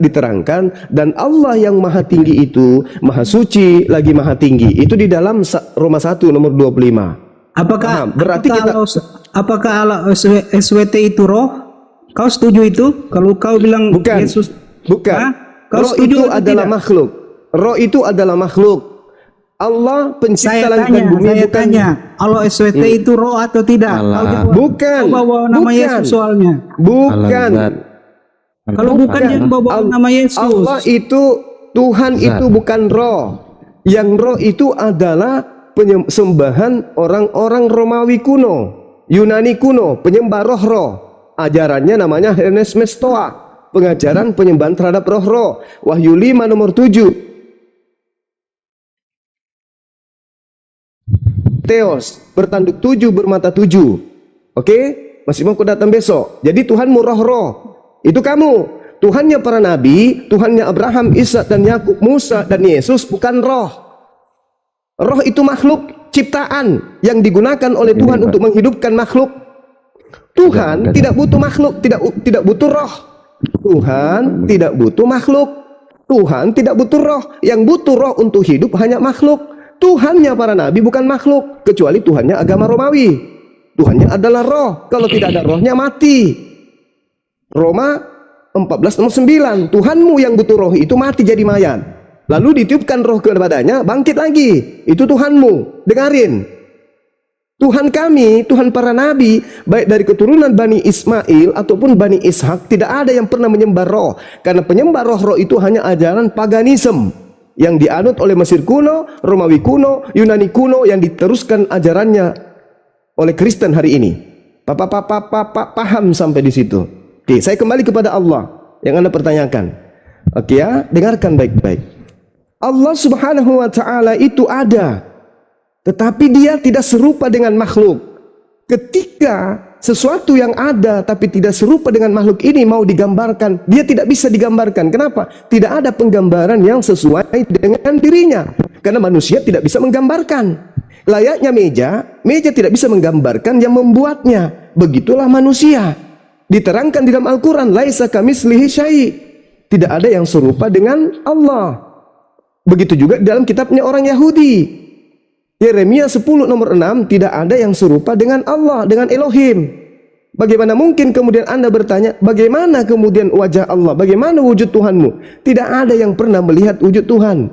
diterangkan, dan Allah yang maha tinggi itu maha suci lagi maha tinggi. Itu di dalam Roma 1 nomor 25. Apakah berarti apakah Allah SWT itu roh? Kau setuju itu? Kalau kau bilang bukan, Yesus bukan. Kau Roh setuju itu atau adalah tidak? makhluk. Roh itu adalah makhluk. Allah pencipta langit dan bumi. Saya bukan. tanya, Allah SWT itu roh atau tidak? Kau jawab. Bukan. Kau bawa nama Yesus soalnya. Bukan. Kalau bukan yang bawa nama Yesus. Allah itu, Tuhan itu bukan roh. Yang roh itu adalah penyembahan orang-orang Romawi kuno, Yunani kuno, penyembah roh-roh. Ajarannya namanya Hermes Stoa, pengajaran penyembahan terhadap roh-roh. Wahyu 5 nomor 7. Theos, bertanduk 7, bermata 7. Oke? Masih mau datang besok. Jadi Tuhanmu roh-roh. Itu kamu. Tuhannya para nabi, Tuhannya Abraham, Ishak dan Yakub, Musa dan Yesus bukan roh. Roh itu makhluk ciptaan yang digunakan oleh Tuhan untuk menghidupkan makhluk. Tuhan tidak butuh makhluk, tidak butuh roh. Tuhan tidak butuh makhluk. Tuhan tidak butuh roh. Yang butuh roh untuk hidup hanya makhluk. Tuhannya para nabi bukan makhluk, kecuali Tuhannya agama Romawi. Tuhannya adalah roh. Kalau tidak ada rohnya mati. Roma 14 nomor 9. Tuhanmu yang butuh roh itu mati jadi mayat. Lalu ditiupkan roh kepadanya, bangkit lagi. Itu Tuhanmu. Dengarin. Tuhan kami, Tuhan para nabi, baik dari keturunan Bani Ismail ataupun Bani Ishak, tidak ada yang pernah menyembah roh. Karena penyembah roh-roh itu hanya ajaran paganisme yang dianut oleh Mesir kuno, Romawi kuno, Yunani kuno, yang diteruskan ajarannya oleh Kristen hari ini. Paham sampai di situ? Oke, saya kembali kepada Allah yang Anda pertanyakan. Oke ya, dengarkan baik-baik. Allah Subhanahu wa Ta'ala itu ada, tetapi Dia tidak serupa dengan makhluk. Ketika sesuatu yang ada tapi tidak serupa dengan makhluk ini mau digambarkan, dia tidak bisa digambarkan. Kenapa? Tidak ada penggambaran yang sesuai dengan dirinya. Karena manusia tidak bisa menggambarkan. Layaknya meja tidak bisa menggambarkan yang membuatnya. Begitulah manusia. Diterangkan di dalam Al-Quran, laisa kamitslihi syai'. Tidak ada yang serupa dengan Allah. Begitu juga dalam kitabnya orang Yahudi. Yeremia 10 nomor 6, tidak ada yang serupa dengan Allah, dengan Elohim. Bagaimana mungkin kemudian Anda bertanya, bagaimana kemudian wajah Allah, bagaimana wujud Tuhanmu? Tidak ada yang pernah melihat wujud Tuhan.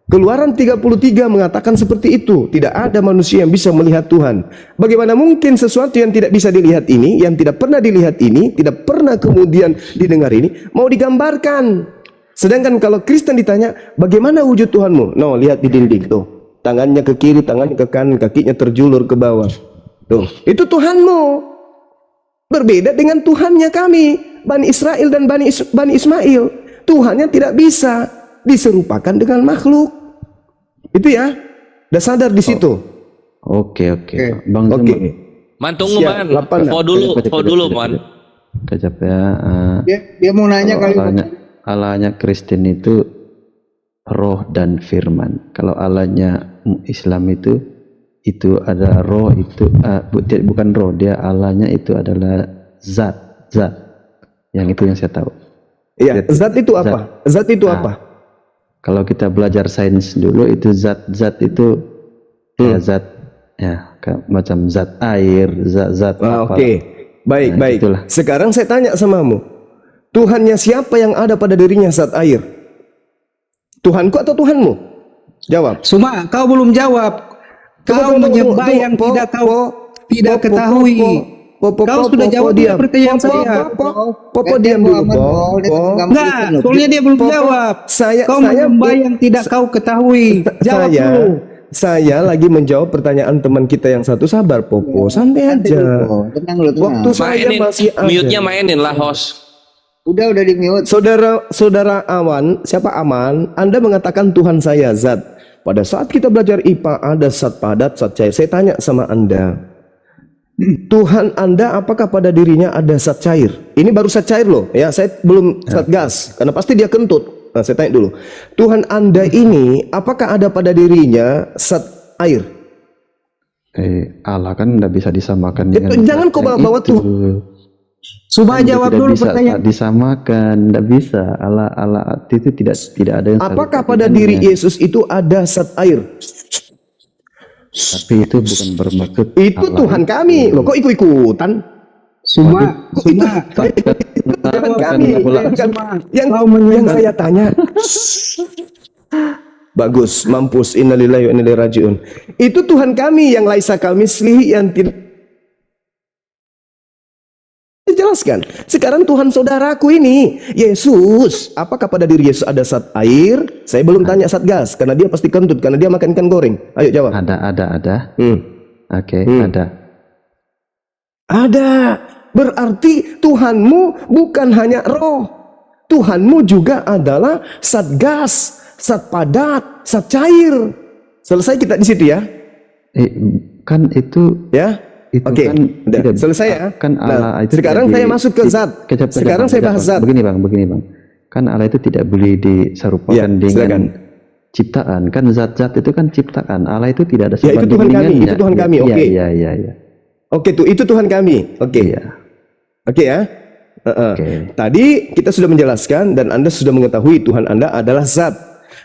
Keluaran 33 mengatakan seperti itu. Tidak ada manusia yang bisa melihat Tuhan. Bagaimana mungkin sesuatu yang tidak bisa dilihat ini, yang tidak pernah dilihat ini, tidak pernah kemudian didengar ini, mau digambarkan? Sedangkan kalau Kristen ditanya, bagaimana wujud Tuhanmu? No, lihat di dinding tuh. Tangannya ke kiri, tangannya ke kanan, kakinya terjulur ke bawah. Tuh, itu Tuhanmu. Berbeda dengan Tuhannya kami, Bani Israel dan Bani Ismail. Tuhannya tidak bisa diserupakan dengan makhluk. Itu ya. Udah sadar di situ. Oke. Bang Oke. Man, tunggu man. Info dulu man. Kejap ya. Dia mau nanya kali. Allahnya Kristen itu roh dan firman. Kalau Allahnya Islam itu ada roh, itu bukan roh, dia Allahnya itu adalah zat. Yang itu yang saya tahu. Iya, zat itu apa? Zat itu apa? Kalau kita belajar sains dulu itu zat itu ya zat ya macam zat air, zat apa. Oke. Baik. Itulah. Sekarang saya tanya samamu. Tuhannya siapa yang ada pada dirinya zat air? Tuhanku atau Tuhanmu? Jawab. Cuma kau belum jawab. Kau menyembah yang tidak ketahui. Kau sudah jawab dia pertanyaan saya. Popo diam dulu, Enggak, soalnya dia belum jawab. Kau menyembah yang tidak kau ketahui. Jawab dulu. Saya lagi menjawab pertanyaan teman kita yang satu. Sabar, Popo, santai aja. Tenang lu, tenang. Waktu saya masih ada. Mute-nya mainin lah, host. Udah di mute. Saudara Awan, siapa Aman? Anda mengatakan Tuhan saya zat. Pada saat kita belajar IPA ada zat padat, zat cair. Saya tanya sama Anda, Tuhan Anda apakah pada dirinya ada zat cair? Ini baru zat cair loh, ya. Saya belum zat gas, karena pasti dia kentut. Nah, saya tanya dulu, Tuhan Anda ini apakah ada pada dirinya zat air? Allah kan tidak bisa disamakan dengan jangan kau bawa Tuhan. Coba Itu jawab tidak dulu bisa pertanyaan. disamakan, tidak bisa. Allah itu tidak ada yang saling Apakah pada tergantinya. diri Yesus itu ada zat air? Tapi itu bukan bermaksud Itu Allah Tuhan kami. Loh kok ikut-ikutan? Semua Tuhan kami. Yang kau menyembah. saya tanya. Bagus, mampus. Innalillahi wa inna ilaihi rajiun. Itu Tuhan kami yang laisa kamislihi, yang tidak dijelaskan. Sekarang Tuhan saudaraku ini, Yesus, apakah pada diri Yesus ada zat air? Saya belum tanya Satgas, karena dia pasti kentut, karena dia makan ikan goreng. Ayo jawab. ada. Oke, ada. Ada. Berarti Tuhanmu bukan hanya roh. Tuhanmu juga adalah zat gas, zat padat, zat cair. Selesai kita di situ ya? Kan itu Ya? itu Oke, kan udah tidak- selesai ya. Kan Allah itu sekarang tidak saya masuk ke zat. Sekarang saya bahas zat. Begini bang. Kan Allah itu tidak boleh diserupakan Ya, dengan silakan. ciptaan. Kan zat-zat itu kan ciptaan. Allah itu tidak ada Ya, itu sebanding Tuhan kami, dengannya. itu Tuhan kami, oke. Iya. Oke tuh, itu Tuhan kami. Oke. Iya. Oke ya. Oke. Tadi kita sudah menjelaskan dan Anda sudah mengetahui Tuhan Anda adalah zat.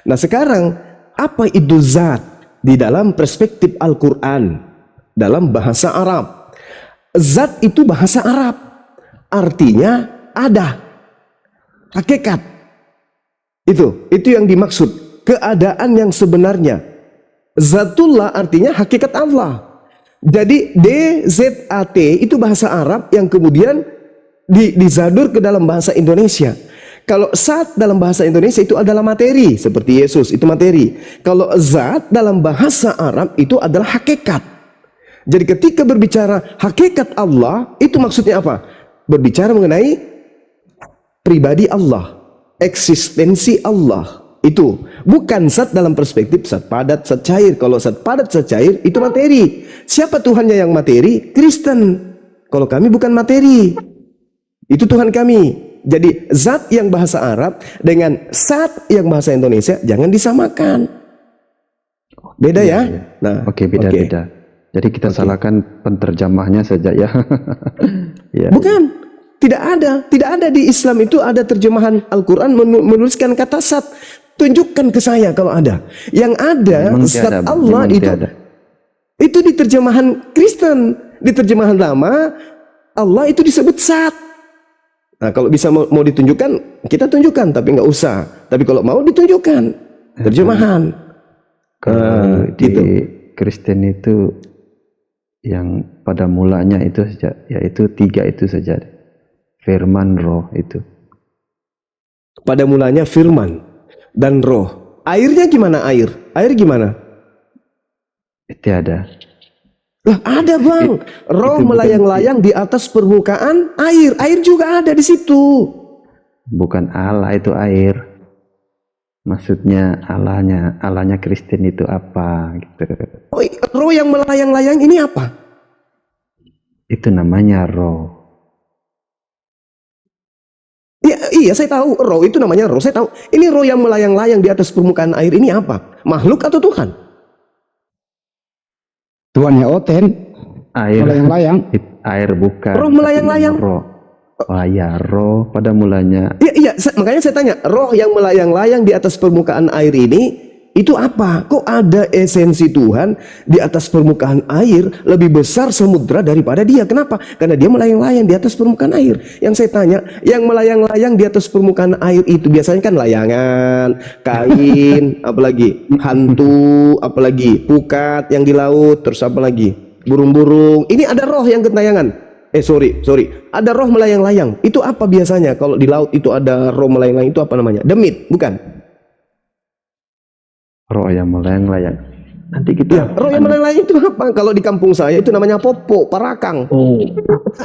Nah sekarang apa itu zat di dalam perspektif Al-Quran dalam bahasa Arab? Zat itu bahasa Arab, artinya ada, hakikat. Itu yang dimaksud, keadaan yang sebenarnya. Zatullah artinya hakikat Allah. Jadi DZAT itu bahasa Arab yang kemudian dizadur ke dalam bahasa Indonesia. Kalau zat dalam bahasa Indonesia itu adalah materi, seperti Yesus itu materi. Kalau zat dalam bahasa Arab itu adalah hakikat. Jadi ketika berbicara hakikat Allah, itu maksudnya apa? Berbicara mengenai pribadi Allah, eksistensi Allah. Itu bukan zat dalam perspektif zat padat, zat cair. Kalau zat padat, zat cair itu materi. Siapa Tuhannya yang materi? Kristen. Kalau kami bukan materi. Itu Tuhan kami. Jadi zat yang bahasa Arab dengan zat yang bahasa Indonesia jangan disamakan. Beda ya? Nah, Oke, beda. Jadi kita salahkan penterjemahnya saja ya. Ya. Bukan. Tidak ada di Islam itu ada terjemahan Al-Quran menuliskan kata zat. Tunjukkan ke saya kalau ada. Yang ada Memang zat tiada, Allah memang itu. tiada. Itu di terjemahan Kristen, di terjemahan lama Allah itu disebut zat. Nah, kalau bisa mau ditunjukkan, kita tunjukkan, tapi nggak usah. Tapi kalau mau ditunjukkan terjemahan. Kalau di gitu. Kristen itu yang pada mulanya itu saja, yaitu 3 itu saja. Firman, roh itu. Pada mulanya firman dan roh. Airnya gimana air? Air gimana? Tiada. Lah ada bang. Roh melayang-layang di atas permukaan air. Air juga ada di situ. Bukan Allah itu air. Maksudnya Allahnya Kristen itu apa gitu. Oh, roh yang melayang-layang ini apa? Itu namanya roh. Iya, saya tahu. Roh itu namanya roh. Saya tahu. Ini roh yang melayang-layang di atas permukaan air ini apa? Makhluk atau Tuhan? Tuannya Oten, Air. melayang-layang. Air bukan. Roh melayang-layang. Roh. Oh ya, roh pada mulanya. Iya, makanya saya tanya, roh yang melayang-layang di atas permukaan air ini, itu apa? Kok ada esensi Tuhan di atas permukaan air lebih besar samudra daripada dia? Kenapa? Karena dia melayang-layang di atas permukaan air. Yang saya tanya, yang melayang-layang di atas permukaan air itu biasanya kan layangan, kain, apalagi hantu, apalagi pukat yang di laut, terus apa lagi? Burung-burung. Ini ada roh yang gentayangan. Sorry. Ada roh melayang-layang. Itu apa biasanya? Kalau di laut itu ada roh melayang-layang, itu apa namanya? Demit, bukan? Roh yang melayang-layang. Nanti kita. Roh yang melayang-layang itu apa? Kalau di kampung saya itu namanya popo, parakang. Oh,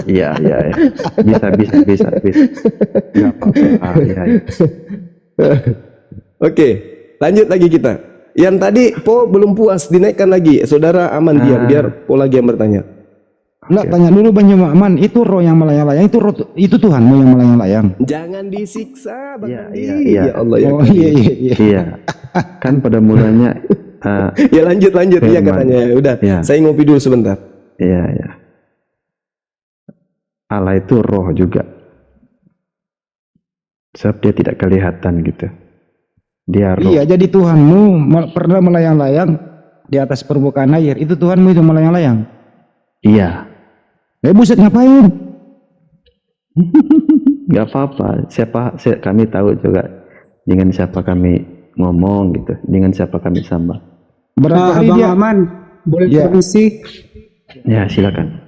iya. Bisa. Nggak apa-apa. Iya. Oke, lanjut lagi kita. Yang tadi Po belum puas, dinaikkan lagi. Saudara aman diam, biar Po lagi yang bertanya. Enggak, tanya dulu Bang Yaman, itu roh yang melayang-layang, itu Tuhanmu yang melayang-layang. Jangan disiksa, Bang Andi. Iya. Ya Allah ya. Oh iya. Iya. Kan pada mulanya. Ya lanjut. Iya Firman. katanya. Udah, Ya. saya ngopi dulu sebentar. Iya. Allah itu roh juga. Sebab dia tidak kelihatan gitu. Dia roh. Iya, jadi Tuhanmu pernah melayang-layang di atas permukaan air. Itu Tuhanmu itu melayang-layang. Iya. Buset, ngapain? Gak apa-apa. Kami tahu juga dengan siapa kami ngomong gitu, dengan siapa kami sambal. Berarti Abang dia Aman, boleh Ya. permisi? Ya silakan.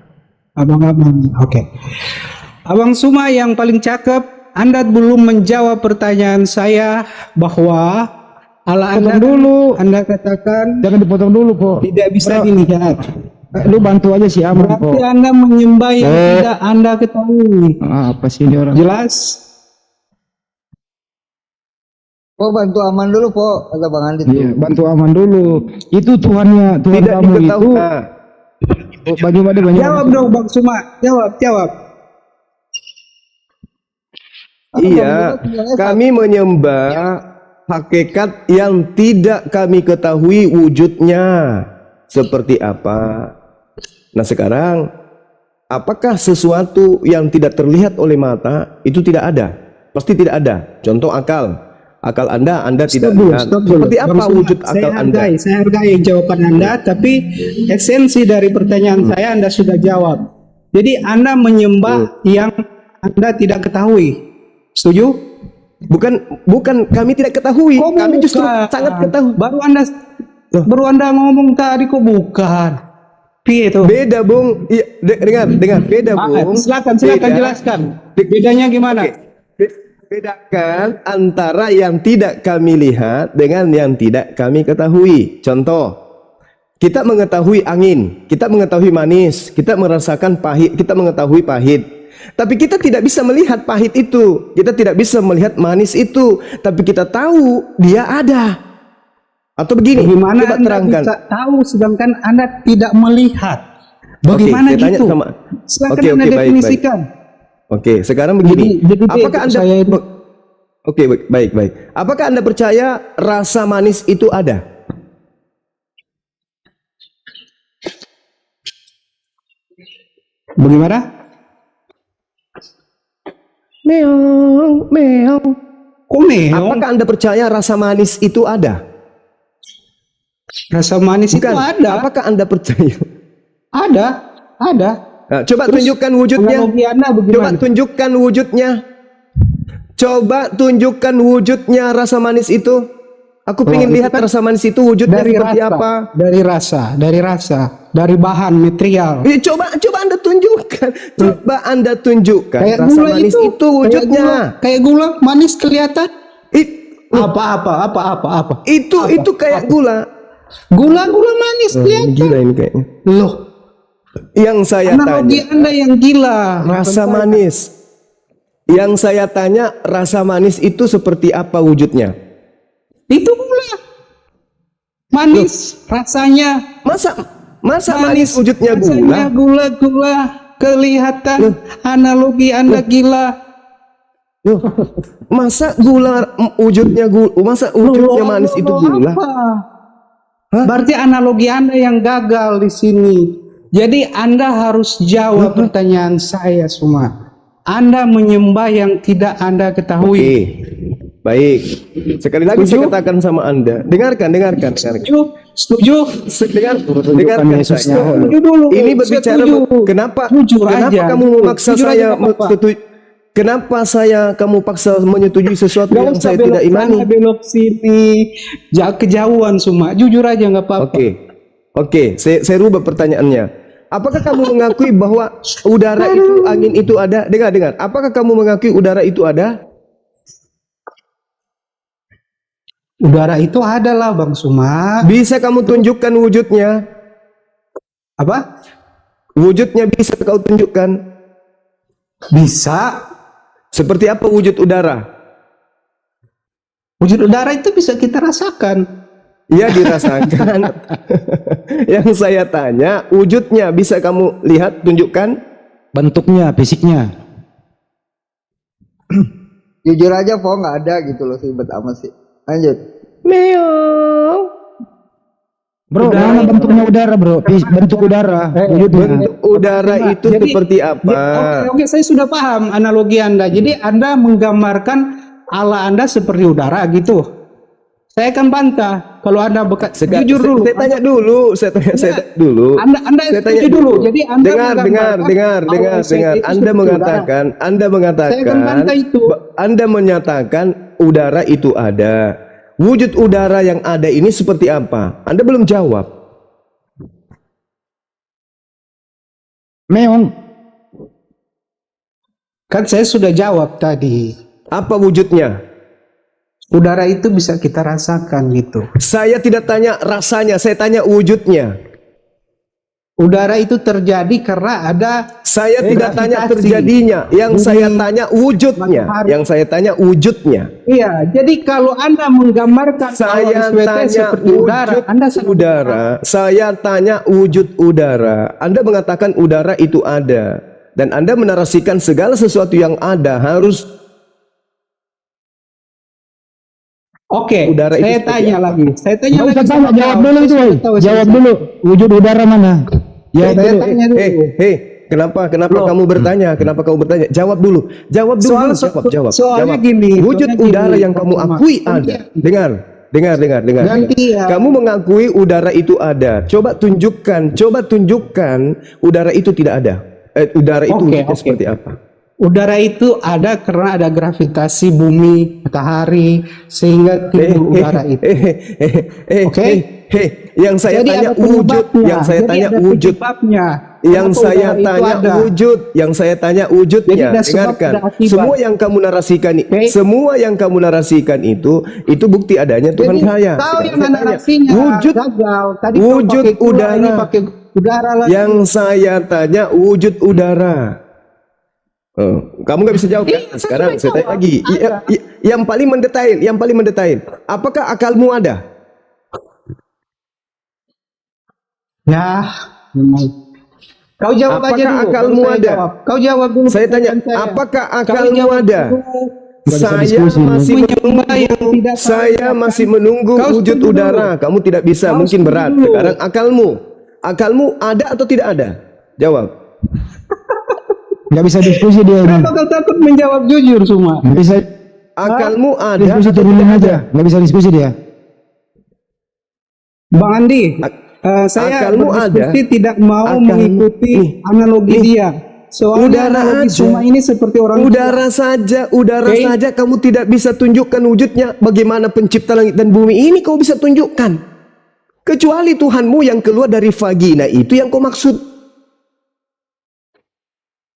Abang Aman, oke. Abang Suma yang paling cakep, Anda belum menjawab pertanyaan saya bahwa Allah Anda potong dulu. Anda katakan Jangan dipotong dulu, Po. tidak bisa dilihat. Lu bantu aja si Aman, Po. Berarti Anda menyembah yang tidak Anda ketahui. Apa sih ini orang? Jelas? Po bantu aman dulu po, kata Bang Andi Iya, tuh. bantu Aman dulu. Itu Tuhan Tidak kamu itu. diketahui. Nah, Bagaimana Jawab dong Bang Suma, jawab. iya, kami menyembah hakikat yang tidak kami ketahui wujudnya seperti apa. Nah sekarang, apakah sesuatu yang tidak terlihat oleh mata itu tidak ada? Pasti tidak ada. Contoh akal. Akal Anda tidak lihat. Seperti apa Bang Suma, wujud akal Anda? Saya hargai jawaban Anda, tapi esensi dari pertanyaan saya Anda sudah jawab. Jadi Anda menyembah yang Anda tidak ketahui. Setuju? Bukan kami tidak ketahui. Kok Kami justru bukan? sangat ketahui. Baru Anda ngomong tadi kok bukan. Piye itu? Beda, Bung. Iya, dengar. Beda, Bung. Silakan Beda. jelaskan. Bedanya gimana? Bedakan antara yang tidak kami lihat dengan yang tidak kami ketahui. Contoh, kita mengetahui angin, kita mengetahui manis, kita merasakan pahit, kita mengetahui pahit. Tapi kita tidak bisa melihat pahit itu, kita tidak bisa melihat manis itu, tapi kita tahu dia ada. Atau begini, Bagaimana coba Anda terangkan. bisa tahu sedangkan Anda tidak melihat? Bagaimana Oke, saya tanya gitu? sama- Silakan Oke, Anda baik. definisikan. Oke, sekarang begini. Jadi Apakah Anda saya itu- Oke, baik. Apakah Anda percaya rasa manis itu ada? Bagaimana? Meong, meong. Kok meong? Apakah Anda percaya rasa manis itu ada? Rasa manis itu ada. Apakah Anda percaya? Ada. Nah, coba Terus, tunjukkan wujudnya. analogi Anda Coba bagaimana? tunjukkan wujudnya. Coba tunjukkan wujudnya rasa manis itu. Aku pengen lihat rasa manis itu wujudnya seperti apa. Dari rasa, dari bahan material. Coba Anda tunjukkan. Coba Anda tunjukkan Kayak rasa gula manis itu wujudnya. Kayak gula manis kelihatan. It- Apa? itu kayak gula. Gula manis kelihatan. Gila ini kayaknya. Loh, Yang saya analogi tanya Anda yang gila. rasa manis. Yang saya tanya rasa manis itu seperti apa wujudnya? Itu gula. Manis rasanya. Masa manis wujudnya Rasanya gula? gula kelihatan. Analogi Anda gila. Loh, masa gula wujudnya gula? Masa wujudnya manis itu gula? Apa? Hah? Berarti analogi Anda yang gagal di sini. Jadi Anda harus jawab pertanyaan saya semua. Anda menyembah yang tidak Anda ketahui. Oke, baik. Sekali lagi saya katakan sama Anda, dengarkan. Setuju? Dengarkan saya. Setuju dulu. Ini berbicara Setuju. kenapa Jujur aja. kamu memaksa Jujur aja, saya nggak apa-apa. setuju? Kenapa kamu paksa menyetujui sesuatu Gak yang usah saya tidak imani? belok sini, kejauhan semua. Jujur aja nggak apa-apa. Oke, saya rubah pertanyaannya. Apakah kamu mengakui bahwa udara itu, angin itu ada? Dengar. Apakah kamu mengakui udara itu ada? Udara itu adalah Bang Suma. Bisa kamu tunjukkan wujudnya? Apa? Wujudnya bisa kau tunjukkan? Bisa. Seperti apa wujud udara? Wujud udara itu bisa kita rasakan. Ya dirasakan. Yang saya tanya, wujudnya bisa kamu lihat, tunjukkan? Bentuknya, fisiknya. Jujur aja po nggak ada gitu loh, ribet amat sih. Lanjut. Meong. Bro, mana bentuknya udara, bro? Bentuk udara, wujudnya. Bentuk udara itu Jadi, seperti apa? Oke, saya sudah paham analogi Anda. Jadi Anda menggambarkan Allah Anda seperti udara gitu. Saya akan bantah kalau Anda jujur dulu. Saya tanya dulu, saya tanya dulu. Anda saya tanya jujur dulu. Jadi Anda dengar. menggambarkan Anda mengatakan, Saya akan bantah itu. Anda menyatakan udara itu ada. Wujud udara yang ada ini seperti apa? Anda belum jawab. Memang. Kan saya sudah jawab tadi. Apa wujudnya? Udara itu bisa kita rasakan gitu. Saya tidak tanya rasanya, saya tanya wujudnya. Udara itu terjadi karena ada Saya tidak tanya gravitasi. terjadinya, yang Bumi, saya tanya wujudnya. matahari. Yang saya tanya wujudnya. Iya, jadi kalau Anda menggambarkan Saya SWT tanya seperti udara, wujud Anda sangat udara. Saya tanya wujud udara. Anda mengatakan udara itu ada, dan Anda menarasikan segala sesuatu yang ada harus. Oke, Udara itu saya seperti tanya apa? lagi. Saya tanya Nggak lagi. usah tanya, sama jawab kau. dulu itu, Saya woy. sudah tahu Jawab selesai. dulu, wujud udara mana? Ya, Saya dulu. tanya dulu. Kenapa Loh. kamu bertanya? Kenapa kamu bertanya? Jawab dulu. Jawab dulu. Jawab. Soalnya Jawab. gini. Wujud soalnya udara gini, yang kamu Pak Cuma. akui ada. Dengar. Gantian. Kamu mengakui udara itu ada. Coba tunjukkan udara itu tidak ada. Udara itu wujudnya seperti apa? Udara itu ada karena ada gravitasi bumi, matahari, sehingga timbul udara itu. Oke? Yang saya Jadi tanya ada wujud, penyebabnya. yang saya Jadi tanya ada wujud. penyebabnya. Yang Kenapa saya udara itu tanya ada? wujud, yang saya tanya wujudnya. Jadi ada sebab, Dengarkan. ada akibat. Semua yang kamu narasikan, semua yang kamu narasikan itu bukti adanya Tuhan Jadi saya. kau Sekarang yang saya tanya, narasinya wujud gagal. Tadi wujud kau pakai gula, udara. ini pakai udara lagi. Yang saya tanya wujud udara. Kamu nggak bisa jawab kan? Iya, Sekarang saya saya tanya jawab. lagi. Ada. Yang paling mendetail. Apakah akalmu ada? Ya, memang. Kau jawab Apakah aja dulu. akalmu baru saya ada? jawab. Kau jawab dulu. Saya tanya, pertanyaan saya. apakah Kau akalmu jawab ada? dulu. Saya diskusi, masih Menyembah yang tidak tahu Saya kan? masih menunggu Kau wujud setuju udara. dulu. Kamu tidak bisa, Kau mungkin setuju berat. dulu. Sekarang akalmu ada atau tidak ada? Jawab. Nggak bisa diskusi dia ini. Kenapa kau takut menjawab jujur semua? Nggak bisa Akalmu ada diskusi, atau turunin tidak aja. ada? Nggak bisa diskusi dia. Bang Andi, saya akalmu berdiskusi ada. tidak mau Akalmu- mengikuti nih, analogi dia. Soalnya Udara analogi aja. semua ini seperti orang Udara saja kamu tidak bisa tunjukkan wujudnya. Bagaimana pencipta langit dan bumi ini kau bisa tunjukkan? Kecuali Tuhanmu yang keluar dari vagina itu yang kau maksud.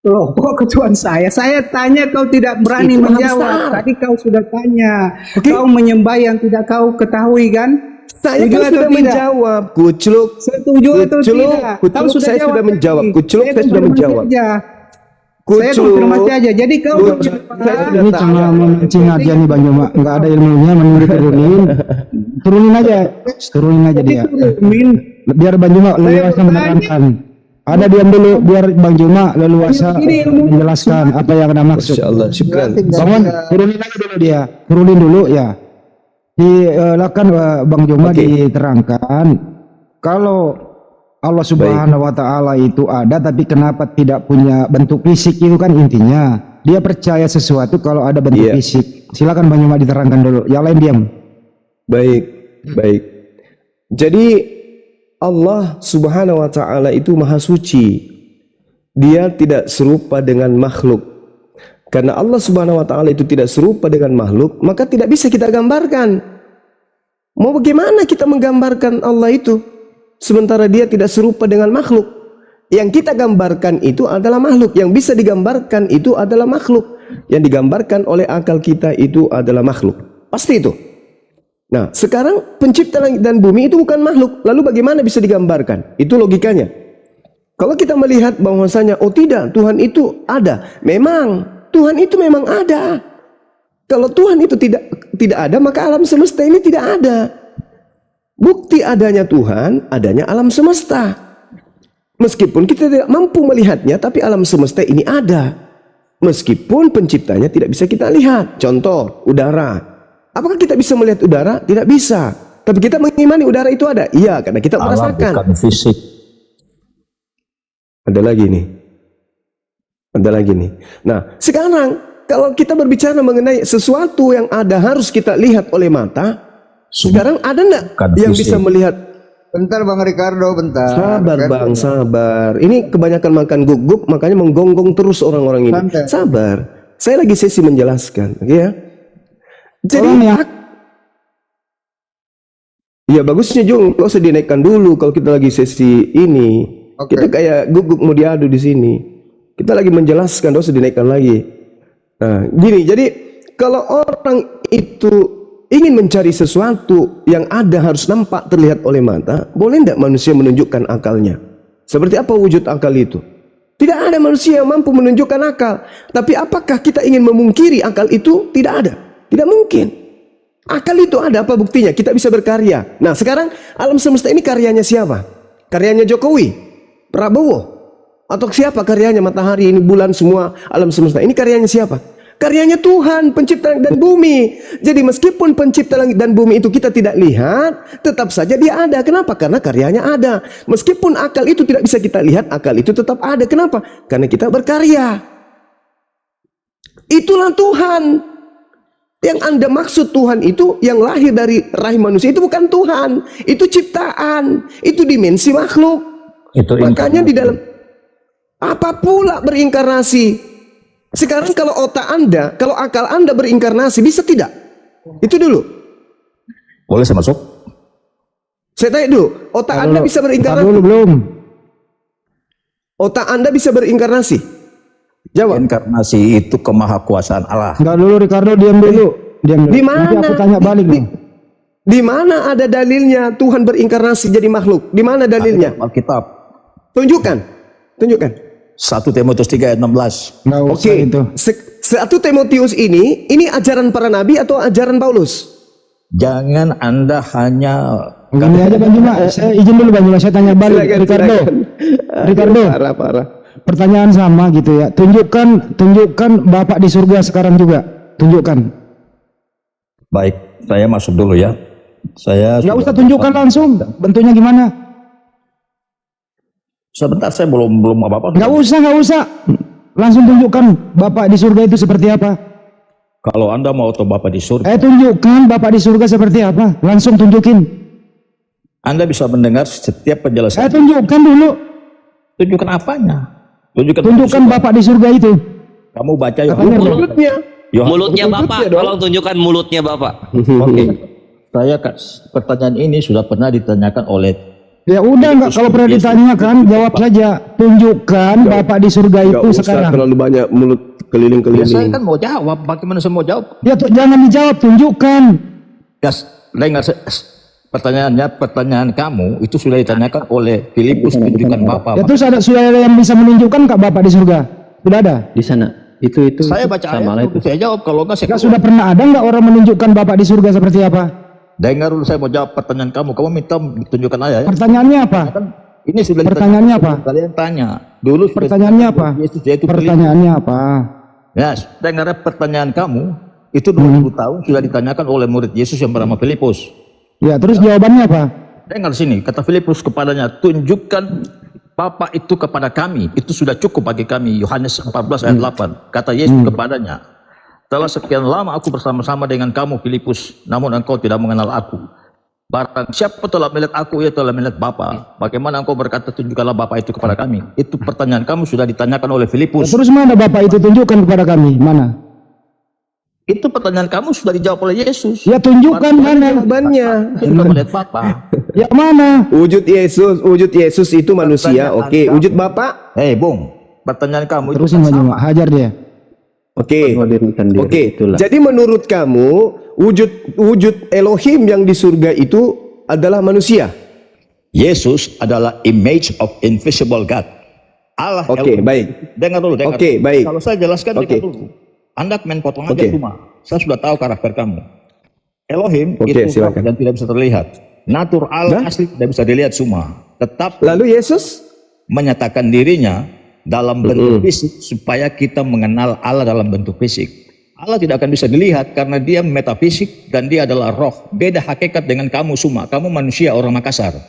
Loh, kok ketuan saya? Saya tanya kau tidak berani Itu menjawab. besar. Tadi kau sudah tanya. Oke. Kau menyembah yang tidak kau ketahui kan? Saya Setuju kan atau sudah tidak? menjawab. Kucluk. Setuju atau Kucluk, tidak? kucluk, saya sudah tadi. menjawab. Kucluk, saya sudah konfirmasi menjawab. aja. Saya Kucluk. konfirmasi aja. Jadi kau Kucluk. menyembah. Saya sudah Ini tahu. cuma memancing aja nih Bang Joma. Nggak ada ilmunya, mending diturunin. Turunin aja dia. Min. Biar Bang Joma leluasa menerangkan. Ada diam dulu, biar Bang Joma leluasa menjelaskan apa yang ada maksud. Masya Allah, syukran. Bangun, turunin aja dulu dia. Turunin dulu ya. Silakan Bang Joma Oke. diterangkan. Kalau Allah Subhanahu wa taala itu ada tapi kenapa tidak punya bentuk fisik itu kan intinya. Dia percaya sesuatu kalau ada bentuk Iya. fisik. Silakan Bang Joma diterangkan dulu. Yang lain diam. Baik. Jadi Allah Subhanahu wa taala itu maha suci. Dia tidak serupa dengan makhluk. Karena Allah Subhanahu wa taala itu tidak serupa dengan makhluk, maka tidak bisa kita gambarkan. Mau bagaimana kita menggambarkan Allah itu sementara dia tidak serupa dengan makhluk? Yang kita gambarkan itu adalah makhluk, yang bisa digambarkan itu adalah makhluk. Yang digambarkan oleh akal kita itu adalah makhluk. Pasti itu. Nah, sekarang pencipta langit dan bumi itu bukan makhluk. Lalu bagaimana bisa digambarkan? Itu logikanya. Kalau kita melihat bahwasanya, oh tidak, Tuhan itu ada. Memang, Tuhan itu memang ada. Kalau Tuhan itu tidak ada, maka alam semesta ini tidak ada. Bukti adanya Tuhan, adanya alam semesta. Meskipun kita tidak mampu melihatnya, tapi alam semesta ini ada. Meskipun penciptanya tidak bisa kita lihat. Contoh, udara. Apakah kita bisa melihat udara? Tidak bisa. Tapi kita mengimani udara itu ada. Iya, karena kita merasakan. Bukan fisik. Ada lagi nih. Ada lagi nih. Nah, sekarang kalau kita berbicara mengenai sesuatu yang ada harus kita lihat oleh mata, sekarang ada enggak yang bisa melihat? Bentar Bang Ricardo, bentar. Sabar Bang, sabar. Ini kebanyakan makan gugup, makanya menggonggong terus orang-orang ini. Santai. Sabar. Saya lagi sesi menjelaskan, ya. Jadi ya bagusnya Jung, kalau usah dinaikkan dulu kalau kita lagi sesi ini. Oke. Kita kayak guguk mau diadu di sini. Kita lagi menjelaskan, usah dinaikkan lagi. Nah, gini, jadi kalau orang itu ingin mencari sesuatu yang ada harus nampak terlihat oleh mata, boleh tidak manusia menunjukkan akalnya? Seperti apa wujud akal itu? Tidak ada manusia yang mampu menunjukkan akal. Tapi apakah kita ingin memungkiri akal itu? Tidak ada. Tidak mungkin. Akal itu ada, apa buktinya? Kita bisa berkarya. Nah sekarang alam semesta ini karyanya siapa? Karyanya Jokowi? Prabowo? Atau siapa karyanya? Matahari ini, bulan, semua alam semesta ini karyanya siapa? Karyanya Tuhan, pencipta langit dan bumi. Jadi meskipun pencipta langit dan bumi itu kita tidak lihat, tetap saja dia ada. Kenapa? Karena karyanya ada. Meskipun akal itu tidak bisa kita lihat, akal itu tetap ada. Kenapa? Karena kita berkarya. Itulah Tuhan. Yang Anda maksud Tuhan itu yang lahir dari rahim manusia itu bukan Tuhan. Itu ciptaan. Itu dimensi makhluk. Itu makanya di dalam apa pula berinkarnasi? Sekarang kalau otak Anda, kalau akal Anda berinkarnasi, bisa tidak? Itu dulu. Boleh saya masuk? Saya tanya dulu, otak Anda bisa berinkarnasi? Dulu belum. Otak Anda bisa berinkarnasi? Jawab. Inkarnasi itu kemahakuasaan Allah. Enggak dulu Ricardo, diam dulu. Diam dulu. Di mana? Nanti aku tanya balik nih. Di mana ada dalilnya Tuhan berinkarnasi jadi makhluk? Di mana dalilnya? Alkitab. Tunjukkan. Tunjukkan. 1 Timotius 3 ayat 16. Enggak usah Oke. itu. 1 Timotius ini ajaran para nabi atau ajaran Paulus? Jangan Anda hanya Gini aja Bang Juma, saya izin dulu Bang Juma, saya tanya balik. Silakan, Ricardo. silakan. Ricardo. Parah. Pertanyaan sama gitu ya. Tunjukkan Bapak di surga sekarang juga. Tunjukkan. baik, saya masuk dulu ya. Saya Enggak usah tunjukkan langsung. Bentuknya gimana? sebentar, saya belum apa-apa. Enggak usah. Langsung tunjukkan Bapak di surga itu seperti apa. Kalau Anda mau tahu Bapak di surga, Tunjukkan Bapak di surga seperti apa. Langsung tunjukin. Anda bisa mendengar setiap penjelasan. Tunjukkan dulu. Tunjukkan apanya? Tunjukkan Bapak di surga itu. Kamu baca Mulutnya. Mulutnya Bapak, tolong tunjukkan mulutnya Bapak. Oke. Saya pertanyaan ini sudah pernah ditanyakan oleh. Ya udah, enggak, kalau pernah ditanyakan jawab saja. Tunjukkan Bapak di surga itu Gak usah sekarang. terlalu banyak mulut Ya, saya keliling-keliling. kan mau jawab. Bagaimana saya mau jawab? Ya jangan dijawab, tunjukkan. Ya, dengar pertanyaan kamu itu sudah ditanyakan oleh Filipus. Tunjukkan Bapak. Ya terus sudah ada yang bisa menunjukkan Kak Bapak di surga? Sudah ada? Di sana. Itu Saya baca sama lah ayat itu. itu, saya jawab. Kalau enggak, saya Enggak, sudah pernah ada enggak orang menunjukkan Bapak di surga seperti apa? dengar dulu, saya mau jawab pertanyaan kamu. Kamu minta ditunjukkan aja ya. Pertanyaannya apa? Ini sudah Pertanyaannya apa? kalian tanya. Dulu sudah Pertanyaannya apa? Yesus yaitu Pertanyaannya apa? Ya, dengar pertanyaan kamu. Itu 2000 tahun sudah ditanyakan oleh murid Yesus yang bernama Filipus. Ya, terus jawabannya apa? Dengar sini, kata Filipus kepadanya, tunjukkan Bapa itu kepada kami. Itu sudah cukup bagi kami. Yohanes 14 ayat 8. Kata Yesus kepadanya, telah sekian lama aku bersama-sama dengan kamu Filipus, namun engkau tidak mengenal aku. Barang siapa telah melihat aku, ia telah melihat Bapa. Bagaimana engkau berkata, tunjukkanlah Bapa itu kepada kami? Itu pertanyaan kamu sudah ditanyakan oleh Ya, Filipus. terus mana Bapak itu, tunjukkan kepada kami? Mana? Itu pertanyaan kamu sudah dijawab oleh Yesus. Ya tunjukkan mana? Jawabannya. Sudah melihat Bapa. Ya mana? Wujud Yesus itu manusia. Oke, wujud Bapa. Bung, pertanyaan kamu itu Terusin Bang Juma, hajar dia. Oke. Modernkan diri. Oke. Itulah. Jadi menurut kamu wujud Elohim yang di surga itu adalah manusia. Yesus adalah image of invisible God. Allah. Oke, Elohim. baik. Dengar dulu, dengar. Oke, baik. Kalau saya jelaskan, Oke. dengar dulu. Anda main potong aja Oke. cuma. Saya sudah tahu karakter kamu. Elohim Oke, itu silakan. dan tidak bisa terlihat. Natural asli tidak bisa dilihat semua. Tetap Lalu Yesus menyatakan dirinya dalam bentuk fisik supaya kita mengenal Allah dalam bentuk fisik. Allah tidak akan bisa dilihat karena dia metafisik dan dia adalah roh. Beda hakikat dengan kamu semua. Kamu manusia orang Makassar.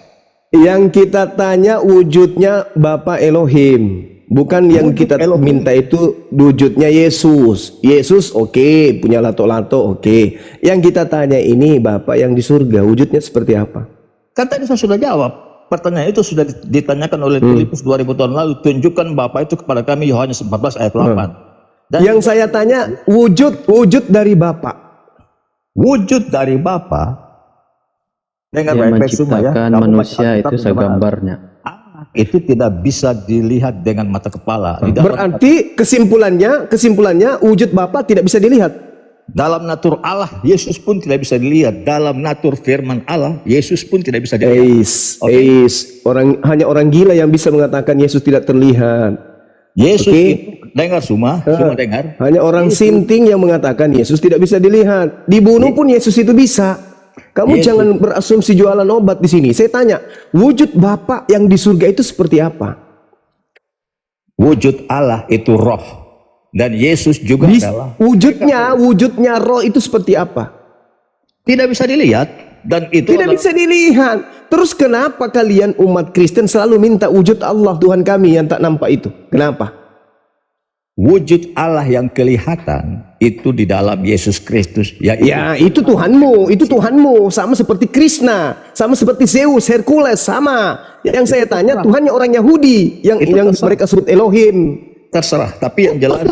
Yang kita tanya wujudnya Bapa Elohim. Bukan yang kita minta itu wujudnya Yesus. Yesus oke, punya lato-lato oke. Yang kita tanya ini Bapak yang di surga, wujudnya seperti apa? Kan tadi saya sudah jawab. Pertanyaan itu sudah ditanyakan oleh Filipus 2000 tahun lalu. Tunjukkan Bapa itu kepada kami, Yohanes 14 ayat 8. Dan yang saya tanya wujud dari Bapa. Wujud dari Bapa. Dengar Yang baik-baik semua ya. menciptakan manusia itu segambarnya. Itu tidak bisa dilihat dengan mata kepala. Di dalam Berarti kesimpulannya wujud Bapa tidak bisa dilihat. dalam natur Allah, Yesus pun tidak bisa dilihat. Dalam natur firman Allah, Yesus pun tidak bisa dilihat. Hanya orang gila yang bisa mengatakan Yesus tidak terlihat. Yesus itu, dengar semua dengar. Hanya orang sinting yang mengatakan Yesus tidak bisa dilihat. Dibunuh pun Yesus itu bisa. Kamu jangan berasumsi jualan obat di sini. Saya tanya, wujud Bapa yang di surga itu seperti apa? Wujud Allah itu roh. Dan Yesus juga adalah wujudnya roh itu seperti apa? tidak bisa dilihat. Dan itu Tidak bisa dilihat. Terus kenapa kalian umat Kristen selalu minta wujud Allah Tuhan kami yang tak nampak itu? Kenapa? wujud Allah yang kelihatan itu di dalam Yesus Kristus. Ya itu Tuhanmu, sama seperti Krishna, sama seperti Zeus, Hercules, sama. Yang saya tanya Tuhannya orang Yahudi yang mereka sebut Elohim. Terserah, tapi yang jelas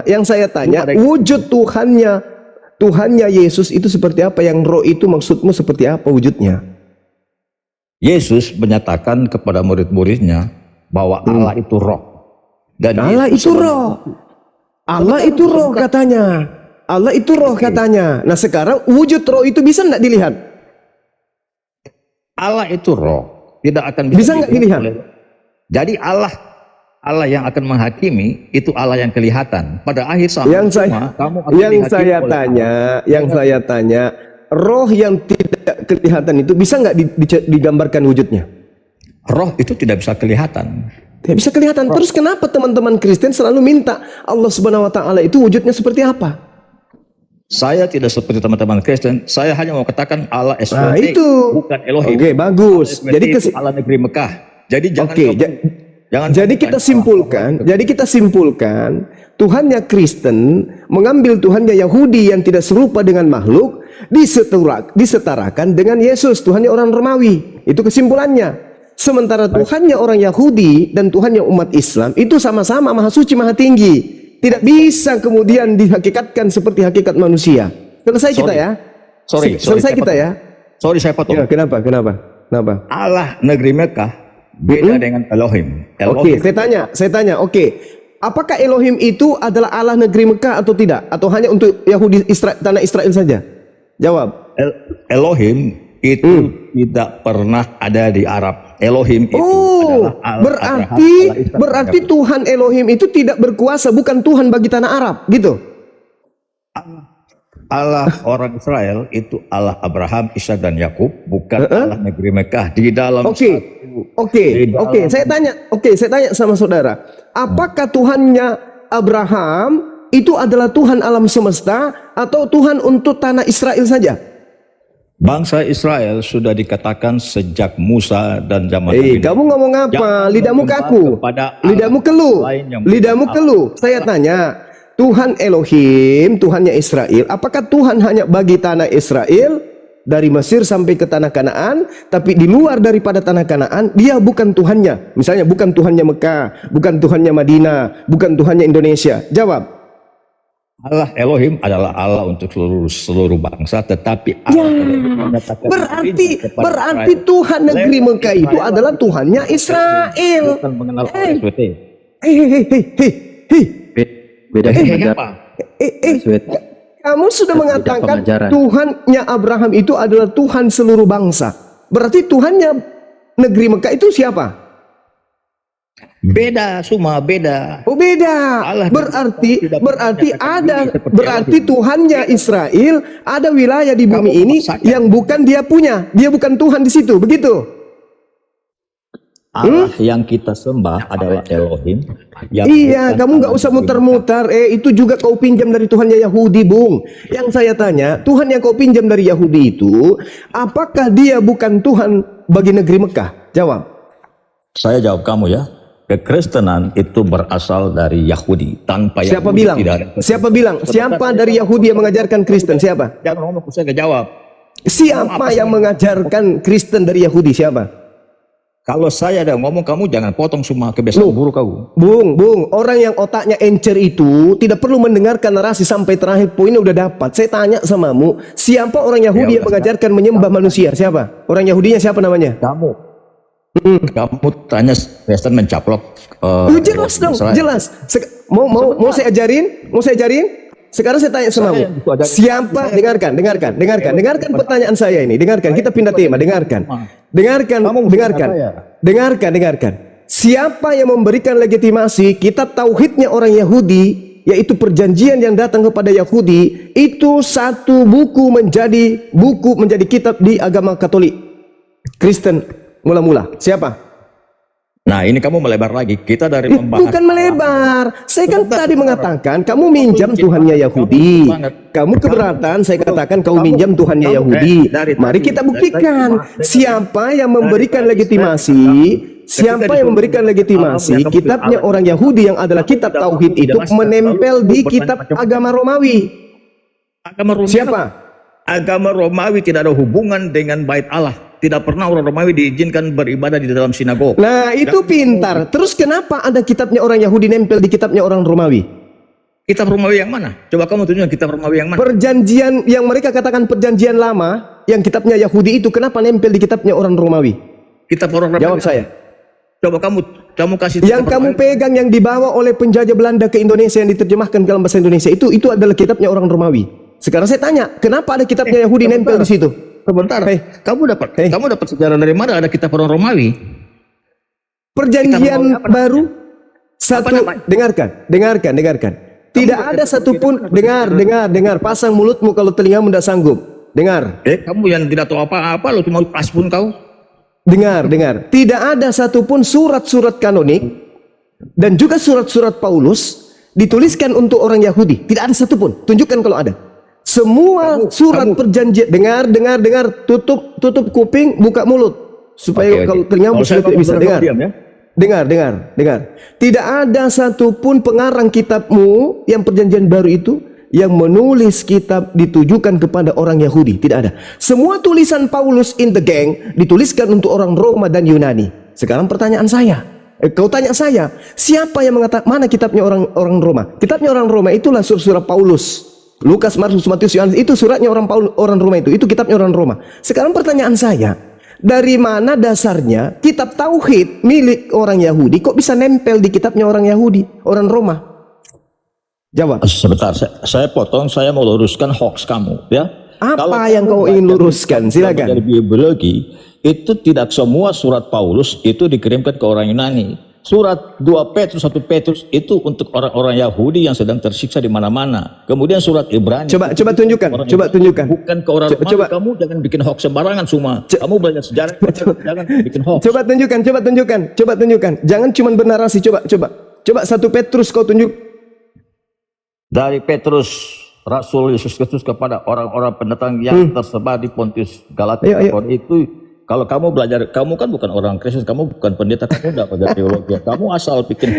Yang saya tanya wujud Tuhannya Yesus itu seperti apa? Yang roh itu maksudmu seperti apa wujudnya? Yesus menyatakan kepada murid-muridnya bahwa Allah itu roh. Dan Allah itu roh katanya. Allah itu roh katanya. Nah sekarang wujud roh itu bisa nggak dilihat? Allah itu roh, tidak akan bisa nggak dilihat? Jadi Allah yang akan menghakimi itu Allah yang kelihatan. Pada akhir zaman yang saya tanya, roh yang tidak kelihatan itu bisa nggak digambarkan wujudnya? Roh itu tidak bisa kelihatan. Tidak bisa kelihatan. Terus kenapa teman-teman Kristen selalu minta Allah Subhanahu Wa Taala itu wujudnya seperti apa? Saya tidak seperti teman-teman Kristen. Saya hanya mau katakan Allah SWT bukan Elohim. Oke, bagus. Jadi Allah negeri Mekah. Jadi Jadi kita simpulkan Tuhannya Kristen mengambil Tuhannya Yahudi yang tidak serupa dengan makhluk disetarakan dengan Yesus, Tuhannya orang Romawi. Itu kesimpulannya. Sementara Tuhannya orang Yahudi dan Tuhannya umat Islam itu sama-sama maha suci, maha tinggi. Tidak bisa kemudian dihakikatkan seperti hakikat manusia. Selesai kita ya. Selesai kita ya. Sorry saya potong. Ya, kenapa? Allah negeri Mekah beda dengan Elohim. Oke, saya tanya. Oke. Apakah Elohim itu adalah Allah negeri Mekah atau tidak? Atau hanya untuk Yahudi tanah Israel saja? Jawab. Elohim itu tidak pernah ada di Arab. Elohim itu adalah Allah. Berarti Tuhan Elohim itu tidak berkuasa, bukan Tuhan bagi tanah Arab, gitu. Allah orang Israel itu Allah Abraham, Ishak dan Yakub, bukan Allah negeri Mekah. Di dalam Saya tanya sama saudara, apakah Tuhannya Abraham itu adalah Tuhan alam semesta atau Tuhan untuk tanah Israel saja? Bangsa Israel sudah dikatakan sejak Musa dan zaman Nabi. Kamu ngomong apa? Lidahmu kaku. Lidahmu keluh. Saya tanya, Tuhan Elohim, Tuhannya Israel, apakah Tuhan hanya bagi tanah Israel dari Mesir sampai ke tanah Kanaan, tapi di luar daripada tanah Kanaan dia bukan Tuhannya? Misalnya bukan Tuhannya Mekah, bukan Tuhannya Madinah, bukan Tuhannya Indonesia. Jawab. Allah Elohim adalah Allah untuk seluruh bangsa, tetapi Allah berarti Tuhan negeri Mekah itu adalah Tuhannya Israel. Bukan mengenal SWT. Beda apa? Kamu sudah mengatakan Tuhannya Abraham itu adalah Tuhan seluruh bangsa. Berarti Tuhannya negeri Mekah itu siapa? Beda. Oh beda. Berarti Tuhannya Israel ada wilayah di bumi ini yang bukan dia punya. Dia bukan Tuhan di situ, begitu? Allah yang kita sembah adalah Elohim. Iya, kamu nggak usah muter-muter. Itu juga kau pinjam dari Tuhannya Yahudi, Bung. Yang saya tanya, Tuhan yang kau pinjam dari Yahudi itu, apakah dia bukan Tuhan bagi negeri Mekah? Jawab. Saya jawab kamu ya. Kekristenan itu berasal dari Yahudi. Tanpa Siapa Yahudi bilang? tidak ada. Siapa bilang? Siapa dari Yahudi yang mengajarkan Kristen? Siapa? Jangan ngomong, saya nggak jawab. Siapa yang mengajarkan Kristen dari Yahudi? Siapa? Kalau saya ada ngomong, kamu jangan potong semua kebiasaan buruk kamu. Bung, orang yang otaknya encer itu tidak perlu mendengarkan narasi sampai terakhir poinnya udah dapat. Saya tanya samamu, siapa orang Yahudi yang mengajarkan menyembah manusia? Siapa? Orang Yahudinya siapa namanya? Kamu tanya Kristen mencaplok. Jelas dong, jelas. Mau saya ajarin? Mau saya ajarin? Sekarang saya tanya samamu, siapa? Dengarkan pertanyaan saya ini. Dengarkan, kita pindah tema. Dengarkan. Siapa yang memberikan legitimasi kitab tauhidnya orang Yahudi, yaitu perjanjian yang datang kepada Yahudi, itu satu buku menjadi kitab di agama Katolik, Kristen mula-mula. Siapa? Nah, ini kamu melebar lagi. Kita dari membahas. Bukan melebar. Saya kan tadi mengatakan kamu minjam Tuhannya Yahudi. Kamu keberatan saya katakan kau minjam Tuhannya Yahudi. Mari kita buktikan siapa yang memberikan legitimasi. Siapa yang memberikan legitimasi kitabnya orang Yahudi yang adalah kitab tauhid itu menempel di kitab agama Romawi. Siapa? Agama Romawi tidak ada hubungan dengan bait Allah. Tidak pernah orang Romawi diizinkan beribadah di dalam sinagog. Nah, itu pintar. Terus kenapa ada kitabnya orang Yahudi nempel di kitabnya orang Romawi? Kitab Romawi yang mana? Coba kamu tunjukkan kitab Romawi yang mana? Perjanjian yang mereka katakan perjanjian lama, yang kitabnya Yahudi itu kenapa nempel di kitabnya orang Romawi? Kitab orang Romawi. Jawab saya. Coba kamu kasih. Yang kamu pegang yang dibawa oleh penjajah Belanda ke Indonesia yang diterjemahkan dalam bahasa Indonesia itu adalah kitabnya orang Romawi. Sekarang saya tanya, kenapa ada kitabnya Yahudi nempel di situ? Sebentar, kamu dapat sejarah dari mana ada kitab orang Romawi? Perjanjian baru satu. Dengarkan. Tidak ada satupun. Dengar. Pasang mulutmu kalau telingamu tidak sanggup. Dengar. Kamu yang tidak tahu apa-apa, lo cuma paspun kau. Dengar. Tidak ada satupun surat-surat kanonik dan juga surat-surat Paulus dituliskan untuk orang Yahudi. Tidak ada satupun. Tunjukkan kalau ada. Semua surat perjanjian. Dengar. Tutup kuping, buka mulut supaya kalau telingamu sudah tidak bisa dengar. Dengar. Tidak ada satupun pengarang kitabmu yang perjanjian baru itu yang menulis kitab ditujukan kepada orang Yahudi. Tidak ada. Semua tulisan Paulus in the gang dituliskan untuk orang Roma dan Yunani. Sekarang pertanyaan saya, kau tanya saya, siapa yang mengatakan mana kitabnya orang Roma? Kitabnya orang Roma itulah surat Paulus. Lukas, Markus, Matius, Yohanes itu suratnya orang Roma itu kitabnya orang Roma. Sekarang pertanyaan saya, dari mana dasarnya kitab tauhid milik orang Yahudi kok bisa nempel di kitabnya orang Yahudi, orang Roma? Jawab. Sebentar, saya potong, saya mau luruskan hoax kamu, ya. Apa yang kau ingin luruskan? Silakan. Dari biologi itu tidak semua surat Paulus itu dikirimkan ke orang Yunani. Surat 2 Petrus, 1 Petrus itu untuk orang-orang Yahudi yang sedang tersiksa di mana-mana. Kemudian surat Ibrani. Coba tunjukkan. Bukan ke orang Romawi. Kamu jangan bikin hoax sembarangan semua. Kamu belajar sejarah, jangan bikin hoax. Coba tunjukkan. Jangan cuma bernarasi. Coba 1 Petrus kau tunjuk. Dari Petrus, Rasul Yesus Kristus kepada orang-orang pendatang yang tersebar di Pontius, Galatia. Itu kalau kamu belajar, kamu kan bukan orang Kristen, kamu bukan pendeta, kamu tidak belajar teologi, kamu asal bikin.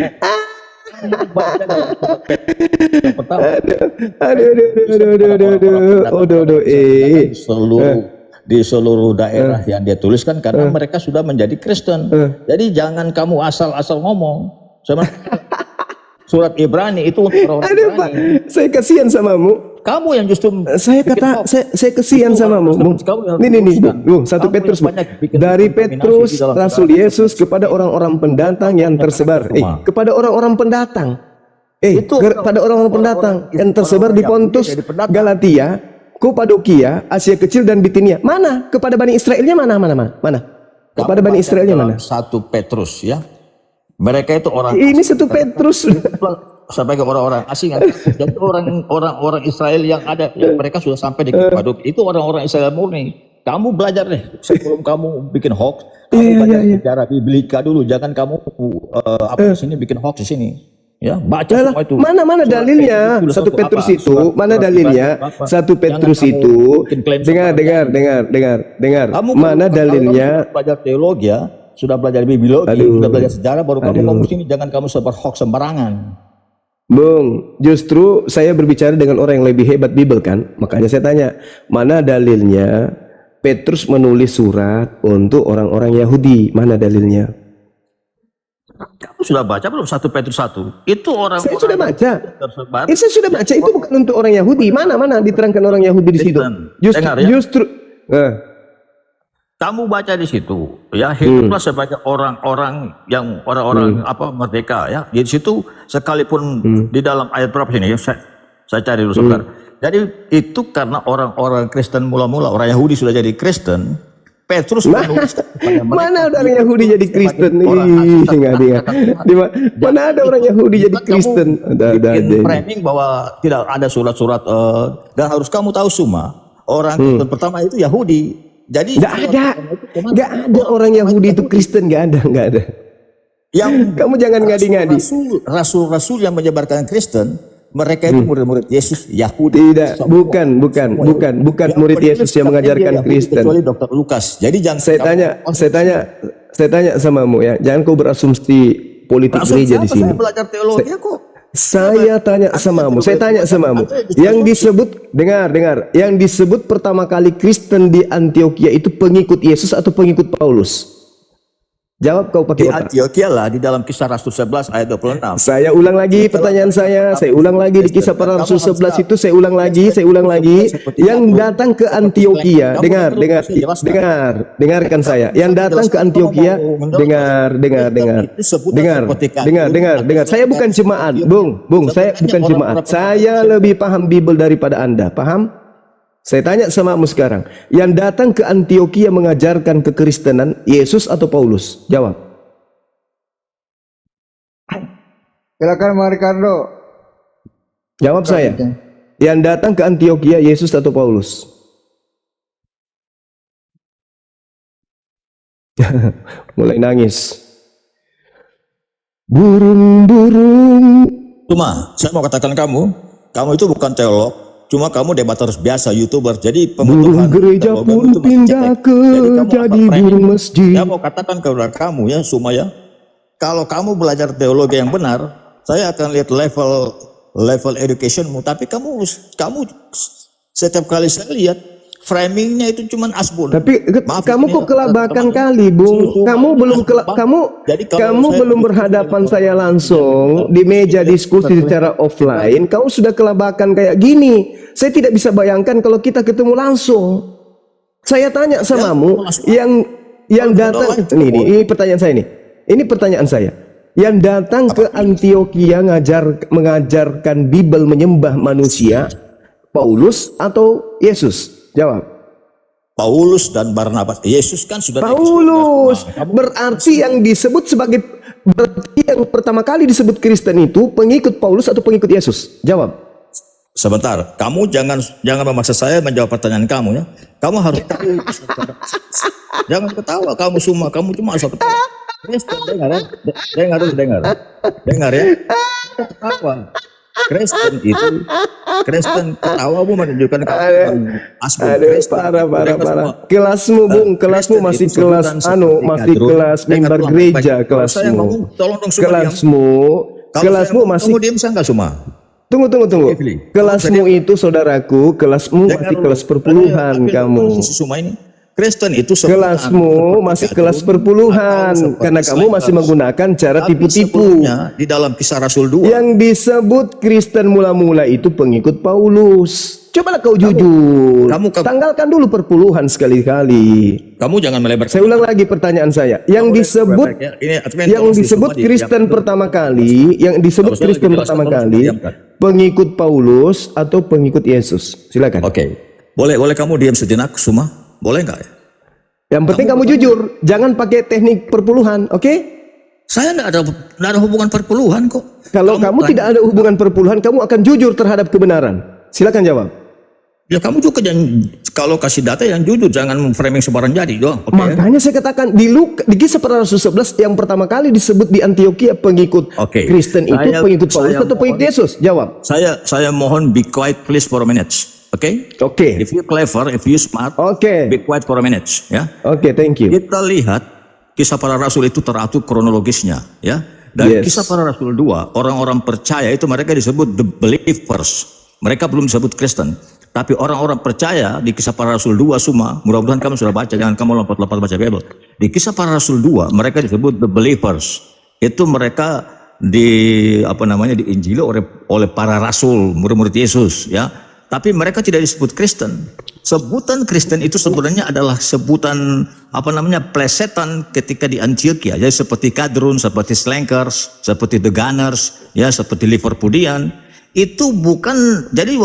Di seluruh daerah yang dia tuliskan karena mereka sudah menjadi Kristen. Jadi jangan kamu asal-asal ngomong. Surat Ibrani itu untuk orang Ibrani. Saya kasihan samamu. Kamu yang justru saya kasihan samamu. Nih, 1 Petrus. Dari Petrus, Rasul Yesus kepada orang-orang pendatang yang tersebar. Kepada orang-orang pendatang. Kepada orang-orang pendatang yang tersebar di Pontus, Galatia, Kapadokia, Asia Kecil dan Bitinia. Mana? Kepada Bani Israelnya mana? Kepada Bani Israelnya mana? 1 Petrus ya. Mereka itu orang. Ini 1 Petrus. Sampai ke orang-orang asing. Jadi orang Israel yang ada, mereka sudah sampai di Kapadokia. Itu orang-orang Israel murni. kamu belajar deh sebelum kamu bikin hoax. Kamu belajar sejarah Biblika dulu, jangan kamu di sini bikin hoax di sini. Ya, baca semua itu. Mana dalilnya? 1 Petrus itu, mana dalilnya? 1 Petrus itu. Dengar. Mana dalilnya? Belajar teologi ya, sudah belajar bibliologi, sudah belajar sejarah, baru kamu ngomong sini, jangan kamu sebar hoax sembarangan. Bung, justru saya berbicara dengan orang yang lebih hebat Bible kan, makanya saya tanya, mana dalilnya Petrus menulis surat untuk orang-orang Yahudi, mana dalilnya? Kamu sudah baca belum 1 Petrus 1? Itu orang saya sudah baca. Tersebar. Saya sudah baca, itu bukan untuk orang Yahudi. Mana diterangkan orang Yahudi di situ? Justru kamu baca di situ, ya hiduplah sebagai orang-orang yang merdeka ya. Di situ sekalipun di dalam ayat berapa sini? Saya cari dulu sebentar. Jadi itu karena orang-orang Kristen mula-mula orang Yahudi sudah jadi Kristen. Petrus mana ada orang Yahudi jadi Kristen? Mana ada orang Yahudi jadi Kristen? Framing bahwa tidak ada surat-surat dan harus kamu tahu semua orang Kristen pertama itu Yahudi. Jadi nggak ada orang Yahudi itu Kristen, nggak ada. Yang kamu jangan ngadi-ngadi. Rasul-rasul yang menyebarkan Kristen, mereka itu murid-murid Yesus Yahudi. Tidak, bukan murid Yesus yang mengajarkan Kristen. Kecuali Dr. Lukas. Jadi jangan saya tanya samamu ya, jangan kau berasumsi politik gereja di sini. Saya belajar teologi kok. Saya tanya samamu, yang disebut, dengar, yang disebut pertama kali Kristen di Antioquia itu pengikut Yesus atau pengikut Paulus? Jawab kau pakai otak. Di Antioquia lah, di dalam Kisah Rasul 11 ayat 26. Saya ulang lagi pertanyaan saya ulang lagi di Kisah para Rasul 11 itu, saya ulang lagi. Yang datang ke Antioquia, dengarkan saya. Yang datang ke Antioquia, dengar. Saya bukan jemaat, Bung, saya bukan jemaat. Saya lebih paham Bible daripada Anda, paham? Saya tanya samamu sekarang, yang datang ke Antioquia mengajarkan kekristenan, Yesus atau Paulus? Jawab. Silakan Bang Ricardo. Jawab saya. Yang datang ke Antioquia, Yesus atau Paulus? Mulai nangis. Burung-burung. Cuma, saya mau katakan kamu itu bukan teolog. Cuma kamu debater biasa, YouTuber. Jadi burung gereja pun pindah jadi burung masjid. Saya mau katakan kepada kamu ya, Sumaya, kalau kamu belajar teologi yang benar, saya akan lihat level educationmu. Tapi kamu setiap kali saya lihat framingnya itu cuman asbun. Tapi kamu kok kelabakan kali, Bung. Kamu belum berhadapan saya langsung di meja diskusi secara offline. Kau sudah kelabakan kayak gini. Saya tidak bisa bayangkan kalau kita ketemu langsung. Saya tanya samamu, yang datang ini pertanyaan saya ini. Ini pertanyaan saya. Yang datang ke Antioquia mengajarkan Bible menyembah manusia, Paulus atau Yesus? Jawab. Paulus dan Barnabas. Yesus kan sudah Paulus. Berarti yang pertama kali disebut Kristen itu pengikut Paulus atau pengikut Yesus? Jawab. Sebentar, kamu jangan memaksa saya menjawab pertanyaan kamu ya. Kamu harus tahu. Jangan ketawa kamu semua, kamu cuma asal ketawa. Kristen, dengar ya. Ketawa. Kristen ketawamu menunjukkan parah. Kelasmu, Bung, kelasmu masih kelas kelas mimbar gereja, kelasmu masih. Kamu diam enggak semua? Tunggu. Kelasmu itu, saudaraku, kelasmu masih kelas perpuluhan kamu. Kristen itu kelasmu masih kelas perpuluhan karena kamu masih menggunakan cara tipu-tipu. Di dalam Kisah Rasul 2 yang disebut Kristen mula-mula itu pengikut Paulus. Cobalah kau jujur. Tanggalkan dulu perpuluhan sekali-kali. Kamu jangan melebar. Saya ulang lagi pertanyaan saya. Yang disebut Kristen pertama kali, pengikut Paulus atau pengikut Yesus? Silakan. Oke. Boleh kamu diam sejenak semua? Boleh nggak ya? Yang penting kamu jujur, jangan pakai teknik perpuluhan, oke? Saya nggak ada hubungan perpuluhan kok. Kalau kamu tidak ada hubungan perpuluhan, kamu akan jujur terhadap kebenaran. Silakan jawab. Ya kamu juga kalau kasih data yang jujur, jangan framing sembarang jadi. Oke. Makanya saya katakan di Kisah Para Rasul 11 yang pertama kali disebut di Antioquia pengikut Kristen itu pengikut Paulus atau pengikut Yesus? Jawab. Saya mohon be quiet please for a minute. Oke? Oke. If you clever, if you smart, be quiet for a minute, ya. Oke, thank you. Kita lihat Kisah Para Rasul itu teratur kronologisnya, ya. Dan Kisah Para Rasul 2, orang-orang percaya itu mereka disebut the believers. Mereka belum disebut Kristen. Tapi orang-orang percaya di Kisah Para Rasul 2 semua, mudah-mudahan kamu sudah baca, jangan kamu lompat-lompat baca Bible. Di Kisah Para Rasul 2 mereka disebut the believers. Itu mereka diinjili oleh para rasul, murid-murid Yesus, ya. Tapi mereka tidak disebut Kristen. Sebutan Kristen itu sebenarnya adalah sebutan plesetan ketika di Antioquia. Jadi seperti Kadrun, seperti Slankers, seperti The Gunners, ya, seperti Liverpudlian. Itu bukan jadi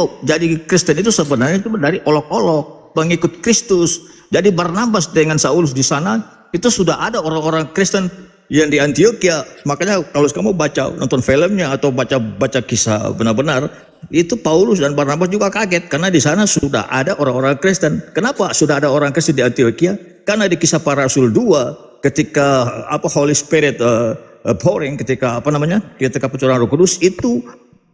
Kristen itu sebenarnya itu dari olok-olok pengikut Kristus. Jadi Barnabas dengan Saulus di sana itu sudah ada orang-orang Kristen yang di Antioquia. Makanya kalau kamu nonton filmnya atau baca kisah benar-benar, itu Paulus dan Barnabas juga kaget karena di sana sudah ada orang-orang Kristen. Kenapa sudah ada orang Kristen di Antioquia? Karena di Kisah Para Rasul 2 ketika Holy Spirit pouring, ketika pencurahan Roh Kudus itu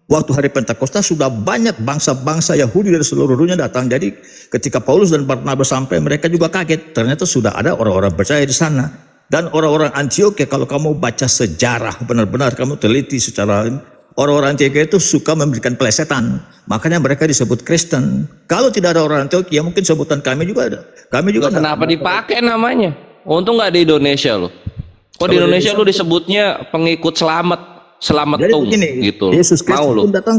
waktu hari Pentakosta sudah banyak bangsa-bangsa Yahudi dari seluruh dunia datang. Jadi ketika Paulus dan Barnabas sampai, mereka juga kaget. Ternyata sudah ada orang-orang percaya di sana. Dan orang-orang Antioquia, kalau kamu baca sejarah benar-benar, kamu teliti secara, orang-orang Antioquia itu suka memberikan plesetan. Makanya mereka disebut Kristen. Kalau tidak ada orang Antioquia, mungkin sebutan kami juga ada. Kami juga. Kenapa dipakai namanya? Untung nggak di Indonesia loh. Kok di Indonesia lu disebutnya pengikut selamat tung gitu. Yesus Kristus datang,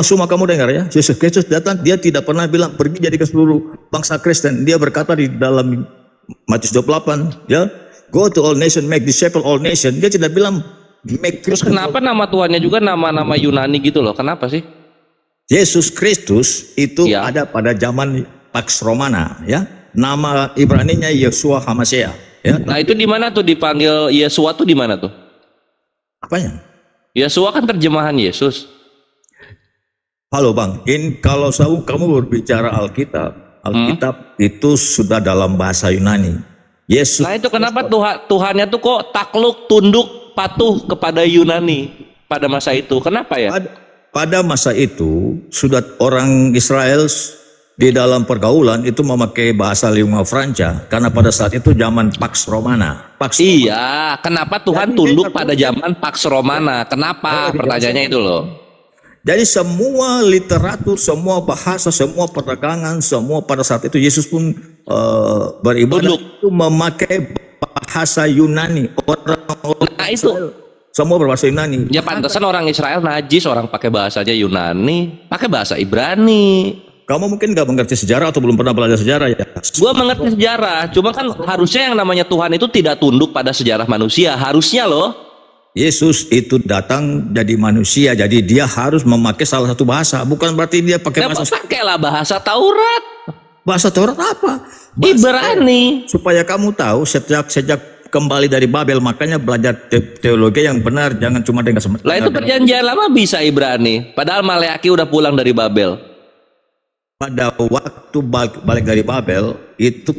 semua kamu dengar ya. Yesus Kristus datang, dia tidak pernah bilang pergi jadi ke seluruh bangsa Kristen. Dia berkata di dalam Matius 28, ya, go to all nation, make disciple all nation. Dia tidak bilang make. Terus kenapa nama Tuhannya juga nama-nama Yunani gitu loh? Kenapa sih? Yesus Kristus itu ada pada zaman Pax Romana, ya. Nama Ibraninya Yeshua HaMashiach, ya. Nah, itu di mana tuh dipanggil Yeshua tuh di mana tuh? Apanya? Yeshua kan terjemahan Yesus. Halo Bang, kalau kamu berbicara Alkitab itu sudah dalam bahasa Yunani. Yesus. Nah itu kenapa Tuhannya tuh kok takluk, tunduk, patuh kepada Yunani pada masa itu? Kenapa ya? Pada masa itu sudah orang Israel di dalam pergaulan itu memakai bahasa lingua franca karena pada saat itu zaman Pax Romana. Iya, kenapa Tuhan tunduk pada zaman Pax Romana? Kenapa? Pertanyaannya itu loh. Jadi semua literatur, semua bahasa, semua perdagangan, semua pada saat itu Yesus pun beribadah itu memakai bahasa Yunani. Nah itu semua berbahasa Yunani. Ya pantesan orang Israel najis, orang pakai bahasanya Yunani, pakai bahasa Ibrani. Kamu mungkin nggak mengerti sejarah atau belum pernah belajar sejarah ya? Gua mengerti sejarah, cuma kan harusnya yang namanya Tuhan itu tidak tunduk pada sejarah manusia, harusnya loh. Yesus itu datang jadi manusia, jadi dia harus memakai salah satu bahasa, bukan berarti dia pakai bahasa. Pakailah bahasa Taurat. Bahasa Taurat apa? Ibrani. Supaya kamu tahu sejak kembali dari Babel, makanya belajar teologi yang benar, jangan cuma dengan sementara. Lah itu perjanjian lama bisa Ibrani, padahal Maleaki udah pulang dari Babel. Pada waktu balik dari Babel itu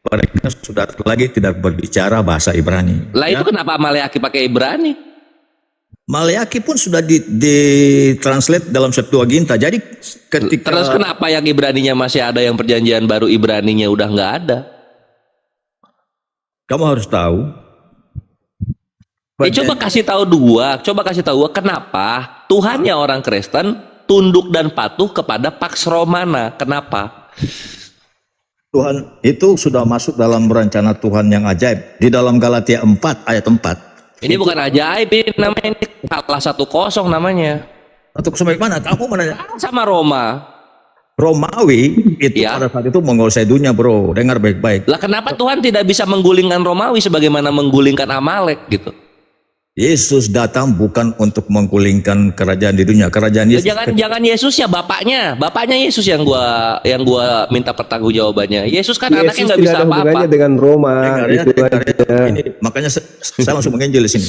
mereka sudah lagi tidak berbicara bahasa Ibrani. Lah itu kenapa Maleaki pakai Ibrani? Maleaki pun sudah ditranslate dalam Septuaginta. Jadi ketika terus kenapa yang Ibraninya masih ada, yang perjanjian baru Ibraninya udah nggak ada? Kamu harus tahu. Coba kasih tahu kenapa Tuhannya orang Kristen tunduk dan patuh kepada Pax Romana. Kenapa? Tuhan itu sudah masuk dalam rencana Tuhan yang ajaib. Di dalam Galatia 4 ayat 4. Ini bukan ajaib, ini namanya kalah 1-0 namanya. 1-0 mana? Kamu menanya? Sama Roma. Romawi itu pada saat itu menguasai dunia, bro. Dengar baik-baik. Lah kenapa Tuhan tidak bisa menggulingkan Romawi sebagaimana menggulingkan Amalek gitu? Yesus datang bukan untuk menggulingkan kerajaan di dunia. Kerajaan Yesus. Jangan Yesusnya, bapaknya Yesus yang gua minta pertanggungjawabannya. Yesus kan anaknya nggak bisa apa-apa. Dengan Roma. Makanya saya langsung menginjil di sini.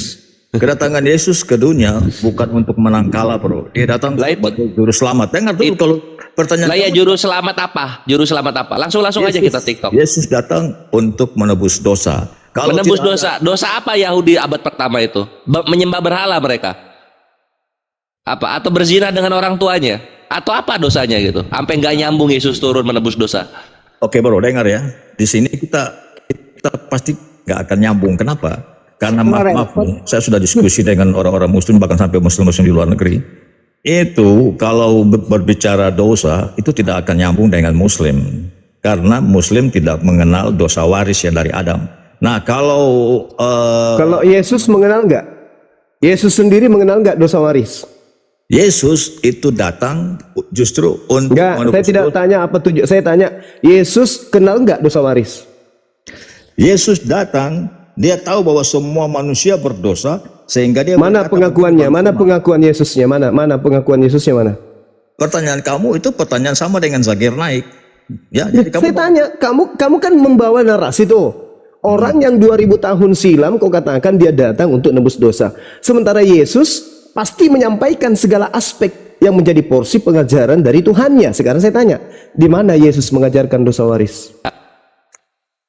Kedatangan Yesus ke dunia bukan untuk menang kalah, bro. Dia datang sebagai juru selamat. Dengar dulu kalau pertanyaan. Lah ya, juru selamat apa? Juru selamat apa? Langsung aja kita TikTok. Yesus datang untuk menebus dosa. Kalau Menebus tidak dosa. Dosa apa Yahudi abad pertama itu? Menyembah berhala mereka. Apa? Atau berzina dengan orang tuanya? Atau apa dosanya gitu? Sampai nggak nyambung Yesus turun menebus dosa. Oke, bro, dengar ya. Di sini kita pasti nggak akan nyambung. Kenapa? Karena maaf nih, saya sudah diskusi dengan orang-orang muslim, bahkan sampai muslim-muslim di luar negeri. Itu kalau berbicara dosa, itu tidak akan nyambung dengan muslim. Karena muslim tidak mengenal dosa waris ya dari Adam. Nah, kalau Yesus mengenal nggak? Yesus sendiri mengenal nggak dosa waris? Yesus itu datang justru untuk Enggak, saya menebus tidak dosa. tanya apa tujuan. Saya tanya, Yesus kenal nggak dosa waris? Yesus datang, dia tahu bahwa semua manusia berdosa, sehingga dia Mana berkata pengakuannya? kepada Mana semua. pengakuan Yesusnya? Mana pengakuan Yesusnya mana? Pertanyaan kamu itu pertanyaan sama dengan Zakir naik. Ya, jadi kamu Saya tanya, kamu kan membawa narasi tuh. Orang yang 2000 tahun silam kau katakan dia datang untuk nebus dosa. Sementara Yesus pasti menyampaikan segala aspek yang menjadi porsi pengajaran dari Tuhannya. Sekarang saya tanya, di mana Yesus mengajarkan dosa waris?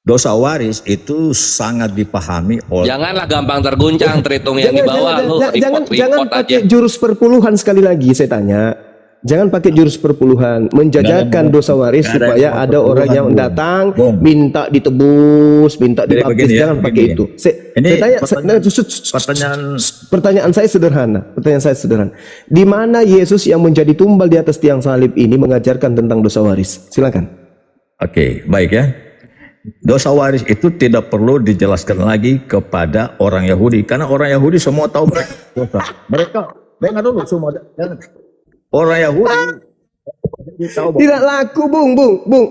dosa waris itu sangat dipahami oleh Janganlah gampang terguncang, terhitung yang di bawah. Lu jangan report aja. pakai jurus perpuluhan sekali lagi saya tanya. Jangan pakai jurus perpuluhan, menjajarkan dosa waris supaya ada orang yang datang minta ditebus, minta Jadi dibaptis. begini ya, Jangan pakai begini itu. Ini Saya tanya, pertanyaan saya sederhana. Di mana Yesus yang menjadi tumbal di atas tiang salib ini mengajarkan tentang dosa waris? Silakan. Oke, baik ya. Dosa waris itu tidak perlu dijelaskan lagi kepada orang Yahudi, karena orang Yahudi semua tahu mereka dosa. Mereka dengar dulu semua. Orang Yahudi tahu bahwa Tidak laku, Bung.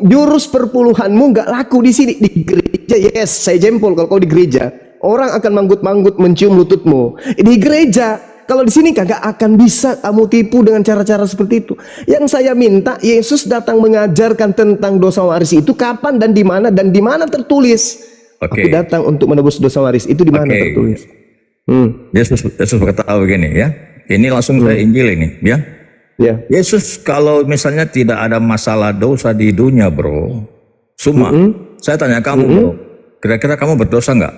Jurus perpuluhanmu nggak laku di sini. Di gereja, yes, saya jempol kalau kau di gereja. Orang akan manggut-manggut mencium lututmu. Di gereja, kalau di sini kagak akan bisa kamu tipu dengan cara-cara seperti itu. Yang saya minta, Yesus datang mengajarkan tentang dosa waris itu kapan dan di mana tertulis. Oke. Aku datang untuk menebus dosa waris. Itu di mana Oke. tertulis? Yesus berkata begini ya. Ini langsung saya Injil ini ya. Ya. Yesus kalau misalnya tidak ada masalah dosa di dunia, bro. Saya tanya kamu, bro. Kira-kira kamu berdosa nggak?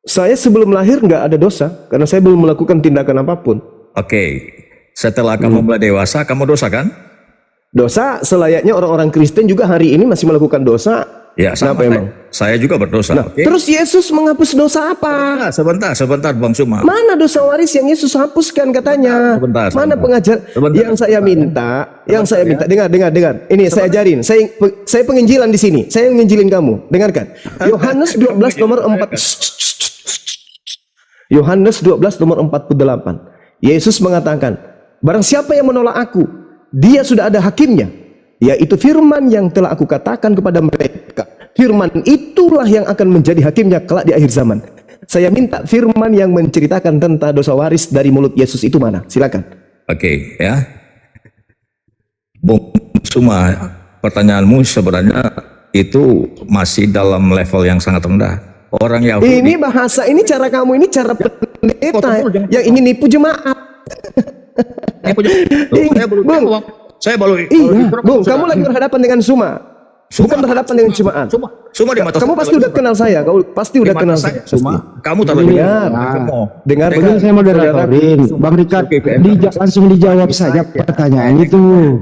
Saya sebelum lahir nggak ada dosa karena saya belum melakukan tindakan apapun. Oke. Setelah kamu mulai dewasa, kamu dosa kan? Dosa selayaknya orang-orang Kristen juga hari ini masih melakukan dosa. Ya, sama. Kenapa emang? Saya juga berdosa. Nah, Oke. terus Yesus menghapus dosa apa? Sebentar, Bang Suma. Mana dosa waris yang Yesus hapuskan katanya? Sebentar. Mana pengajar? Sebentar. Yang saya minta, dengar. Ini saya ajarin. Saya penginjilan di sini. Saya menginjilin kamu. Dengarkan. Yohanes 12 nomor 4. Yohanes 12 nomor 48. Yesus mengatakan, barang siapa yang menolak aku, dia sudah ada hakimnya, yaitu firman yang telah aku katakan kepada mereka. Firman itulah yang akan menjadi hakimnya kelak di akhir zaman. Saya minta firman yang menceritakan tentang dosa waris dari mulut Yesus itu mana? Silakan. Oke, ya. Bung Suma, pertanyaanmu sebenarnya itu masih dalam level yang sangat rendah. Orang Yahudi. Ini bahasa, ini cara kamu, ini cara pendeta yang ingin nipu jemaat. Saya baru Iya, Bung, kamu lagi berhadapan dengan Suma, bukan berhadapan dengan jemaat. Suma di mata Kamu pasti udah kenal saya, kamu pasti udah kenal saya. Kamu terlalu Dengar, Ini saya moderatorin, Bang Rikard, langsung dijawab saja pertanyaan itu.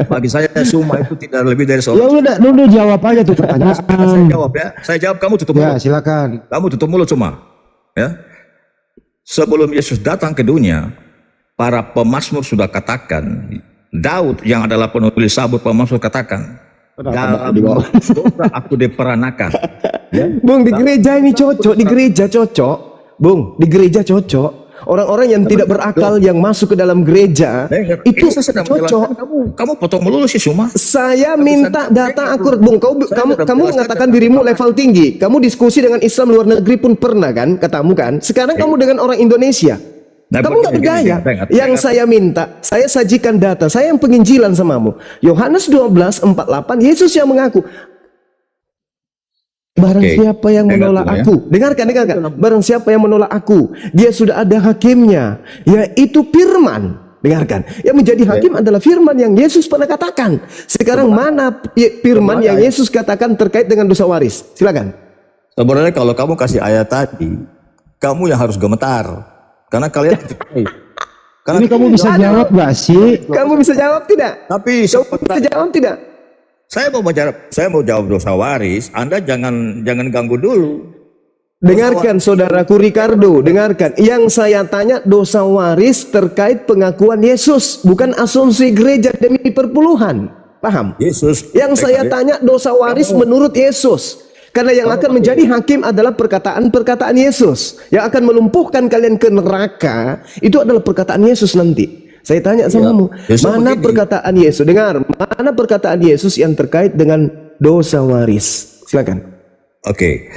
Bagi saya Suma itu tidak lebih dari Ya seorang. udah, dulu jawab aja tuh pertanyaan. Saya jawab ya. Saya jawab, kamu tutup Ya, mulut. silakan. Kamu tutup mulut Suma. Ya. Sebelum Yesus datang ke dunia, para pemazmur sudah katakan, Daud yang adalah penulis sabur pemazmur katakan, dalam dosa aku diperanakan. Ya. Bung, di gereja ini cocok, di gereja cocok. Bung, di gereja cocok. Orang-orang yang tidak berakal yang masuk ke dalam gereja itu Saya sedang cocok. menjelaskan, kamu potong melulu sih Suma. Saya minta data akurat, Bung. Kamu mengatakan dirimu level tinggi. Kamu diskusi dengan Islam luar negeri pun pernah kan, katamu kan. Sekarang kamu dengan orang Indonesia. Nah, Kamu nggak berdaya. dengar. Yang saya minta, saya sajikan data. Saya yang penginjilan samamu. Yohanes 12:48, Yesus yang mengaku. Barang Oke. siapa yang Dengar menolak dulu ya. aku, dengarkan. Barang siapa yang menolak aku, dia sudah ada hakimnya, yaitu firman. Dengarkan, yang menjadi hakim adalah firman yang Yesus pernah katakan. Sekarang mana firman yang Yesus katakan terkait dengan dosa waris? Silakan. Sebenarnya kalau kamu kasih ayat tadi, kamu yang harus gemetar. Karena kalian karena Ini kamu bisa jawab gak sih? Kamu bisa jawab tidak? tapi Kamu bisa jawab tidak? saya mau jawab dosa waris, Anda jangan ganggu dulu. Dengarkan saudaraku Ricardo, dengarkan. Yang saya tanya dosa waris terkait pengakuan Yesus, bukan asumsi gereja demi perpuluhan. Paham? Yesus. Yang saya tanya dosa waris menurut Yesus. Karena yang akan menjadi hakim adalah perkataan-perkataan Yesus. Yang akan melumpuhkan kalian ke neraka, itu adalah perkataan Yesus nanti. Saya tanya sama kamu, Yesus mana begini. perkataan Yesus? Dengar, mana perkataan Yesus yang terkait dengan dosa waris? Silakan. Oke.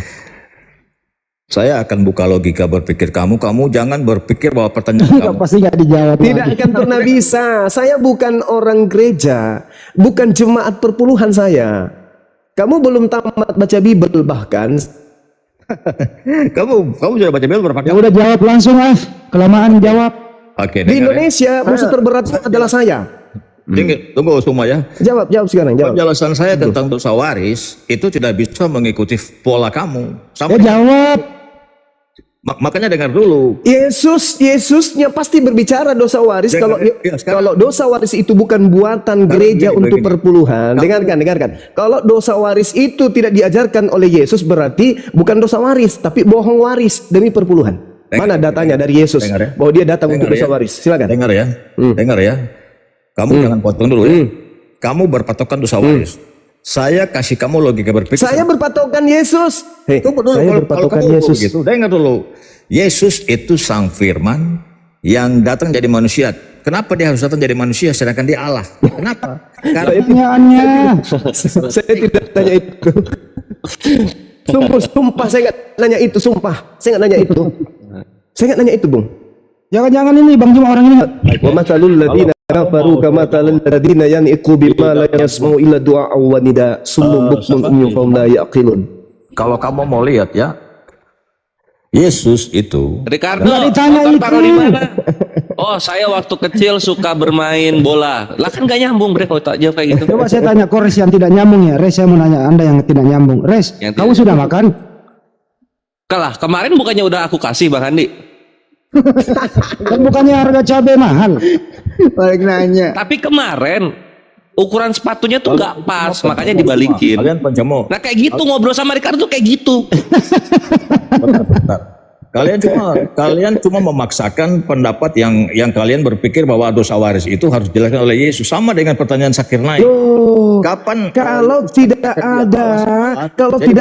Saya akan buka logika berpikir kamu jangan berpikir bahwa pertanyaan kamu Pasti gak dijawab. Tidak akan pernah bisa. Saya bukan orang gereja, bukan jemaat perpuluhan saya. Kamu belum tamat baca Bible bahkan. kamu sudah baca Bible berapa Ya kali? udah jawab langsung ah, kelamaan jawab. Oke, Di dengar ya. Indonesia musuh terberatnya adalah saya. Tunggu semua ya. Jawab sekarang, jawab. Penjelasan saya tentang dosa waris itu tidak bisa mengikuti pola kamu. Ya Sampai jawab. makanya dengar dulu. Yesusnya pasti berbicara dosa waris. Dengar, Kalau dosa waris itu bukan buatan gereja begini, untuk begini. perpuluhan. Dengarkan. Kalau dosa waris itu tidak diajarkan oleh Yesus, berarti bukan dosa waris, tapi bohong waris demi perpuluhan. Mana datanya dari Yesus Dengar ya. bahwa dia datang untuk Dengar dosa ya. waris? Silakan. Dengar ya. Dengar ya. Kamu jangan potong dulu ya. Kamu berpatokan dosa waris. Saya kasih kamu logika berpikir. Saya berpatokan Yesus. Hei, Tunggu dulu, saya kalau berpatokan kamu Yesus. begitu, dengar dulu. Yesus itu sang firman yang datang jadi manusia. Kenapa dia harus datang jadi manusia sedangkan dia Allah? Kenapa? Karena Pertanyaannya. Saya tidak tanya itu. Sumpah saya nggak nanya itu. Sumpah saya nggak nanya itu. Saya nggak nanya itu, Bung. Jangan-jangan ini Bang cuma orang ini. Wa matalul ladina kafaru kamatalul ladina yan'iqu bima la yasma'u illa du'a wa nida summum bukmun umyun fahum la yaqilun. kalau kamu mau lihat ya, Yesus itu Ricardo, Nggak ditanya motor itu. taruh di mana? Oh, saya waktu kecil suka bermain bola. Lah kan gak nyambung, Bre, kalau tak jawab kayak gitu. Coba saya tanya Kores yang tidak nyambung ya. Res, saya mau nanya Anda yang tidak nyambung. Res, Yang kamu tidak sudah makan? Kalah, kemarin bukannya udah aku kasih, Bang Andi. Kan bukannya harga cabai mahal. Balik nanya. Tapi kemarin ukuran sepatunya tuh nggak pas, makanya dibalikin. kalian pencemooh. Nah kayak gitu ngobrol sama Ricardo tuh kayak gitu. Bentar. Kalian cuma memaksakan pendapat yang kalian berpikir bahwa dosa waris itu harus dijelaskan oleh Yesus, sama dengan pertanyaan Zakir Naik. Oh, Kapan kalau tidak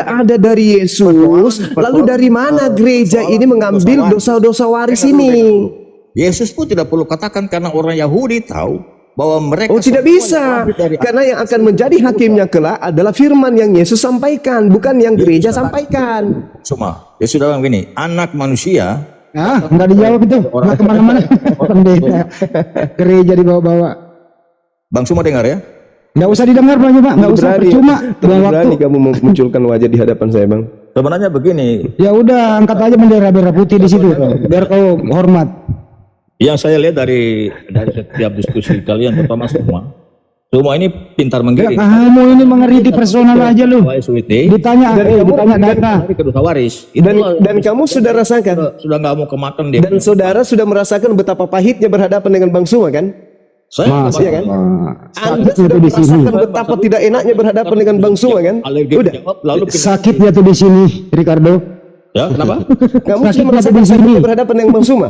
ada dari Yesus, lalu dari mana gereja ini mengambil dosa-dosa waris ini? Yesus pun tidak perlu katakan karena orang Yahudi tahu bahwa mereka Oh, tidak semua bisa. diambil dari Karena yang akan menjadi hakimnya kelak adalah firman yang Yesus sampaikan, bukan yang gereja sampaikan. semua. Ya sudah bilang begini, anak manusia Ah, enggak dijawab itu. Enggak kemana-mana. Pendeta. Gereja dibawa-bawa. Bang semua dengar ya. Enggak usah didengar Bang, Pak. Enggak usah percuma. Buang waktu. Berani kamu memunculkan wajah di hadapan saya, Bang. Sebenarnya begini, Ya udah, angkat aja bendera putih di situ tuh. Biar kau hormat. yang saya lihat dari setiap diskusi kalian, terutama semua ini pintar Ya, menggiring. kamu ini mengerti personal aja lu. SWT Ditanya data. dari kedua waris. Dan kamu sudah rasakan, Sudah nggak mau kemakan dia. dan saudara sudah merasakan betapa pahitnya berhadapan dengan Bang Suma kan? Saya Mas, Iya kan? sakit Anda sudah itu di sini. merasakan betapa tidak enaknya berhadapan dengan Bang Suma kan? alergi Udah. jawab, lalu Sakit dia tuh di sini, Ricardo. ya kenapa? Kamu Sakit sudah merasakan di sini. sakitnya berhadapan dengan Bang Suma?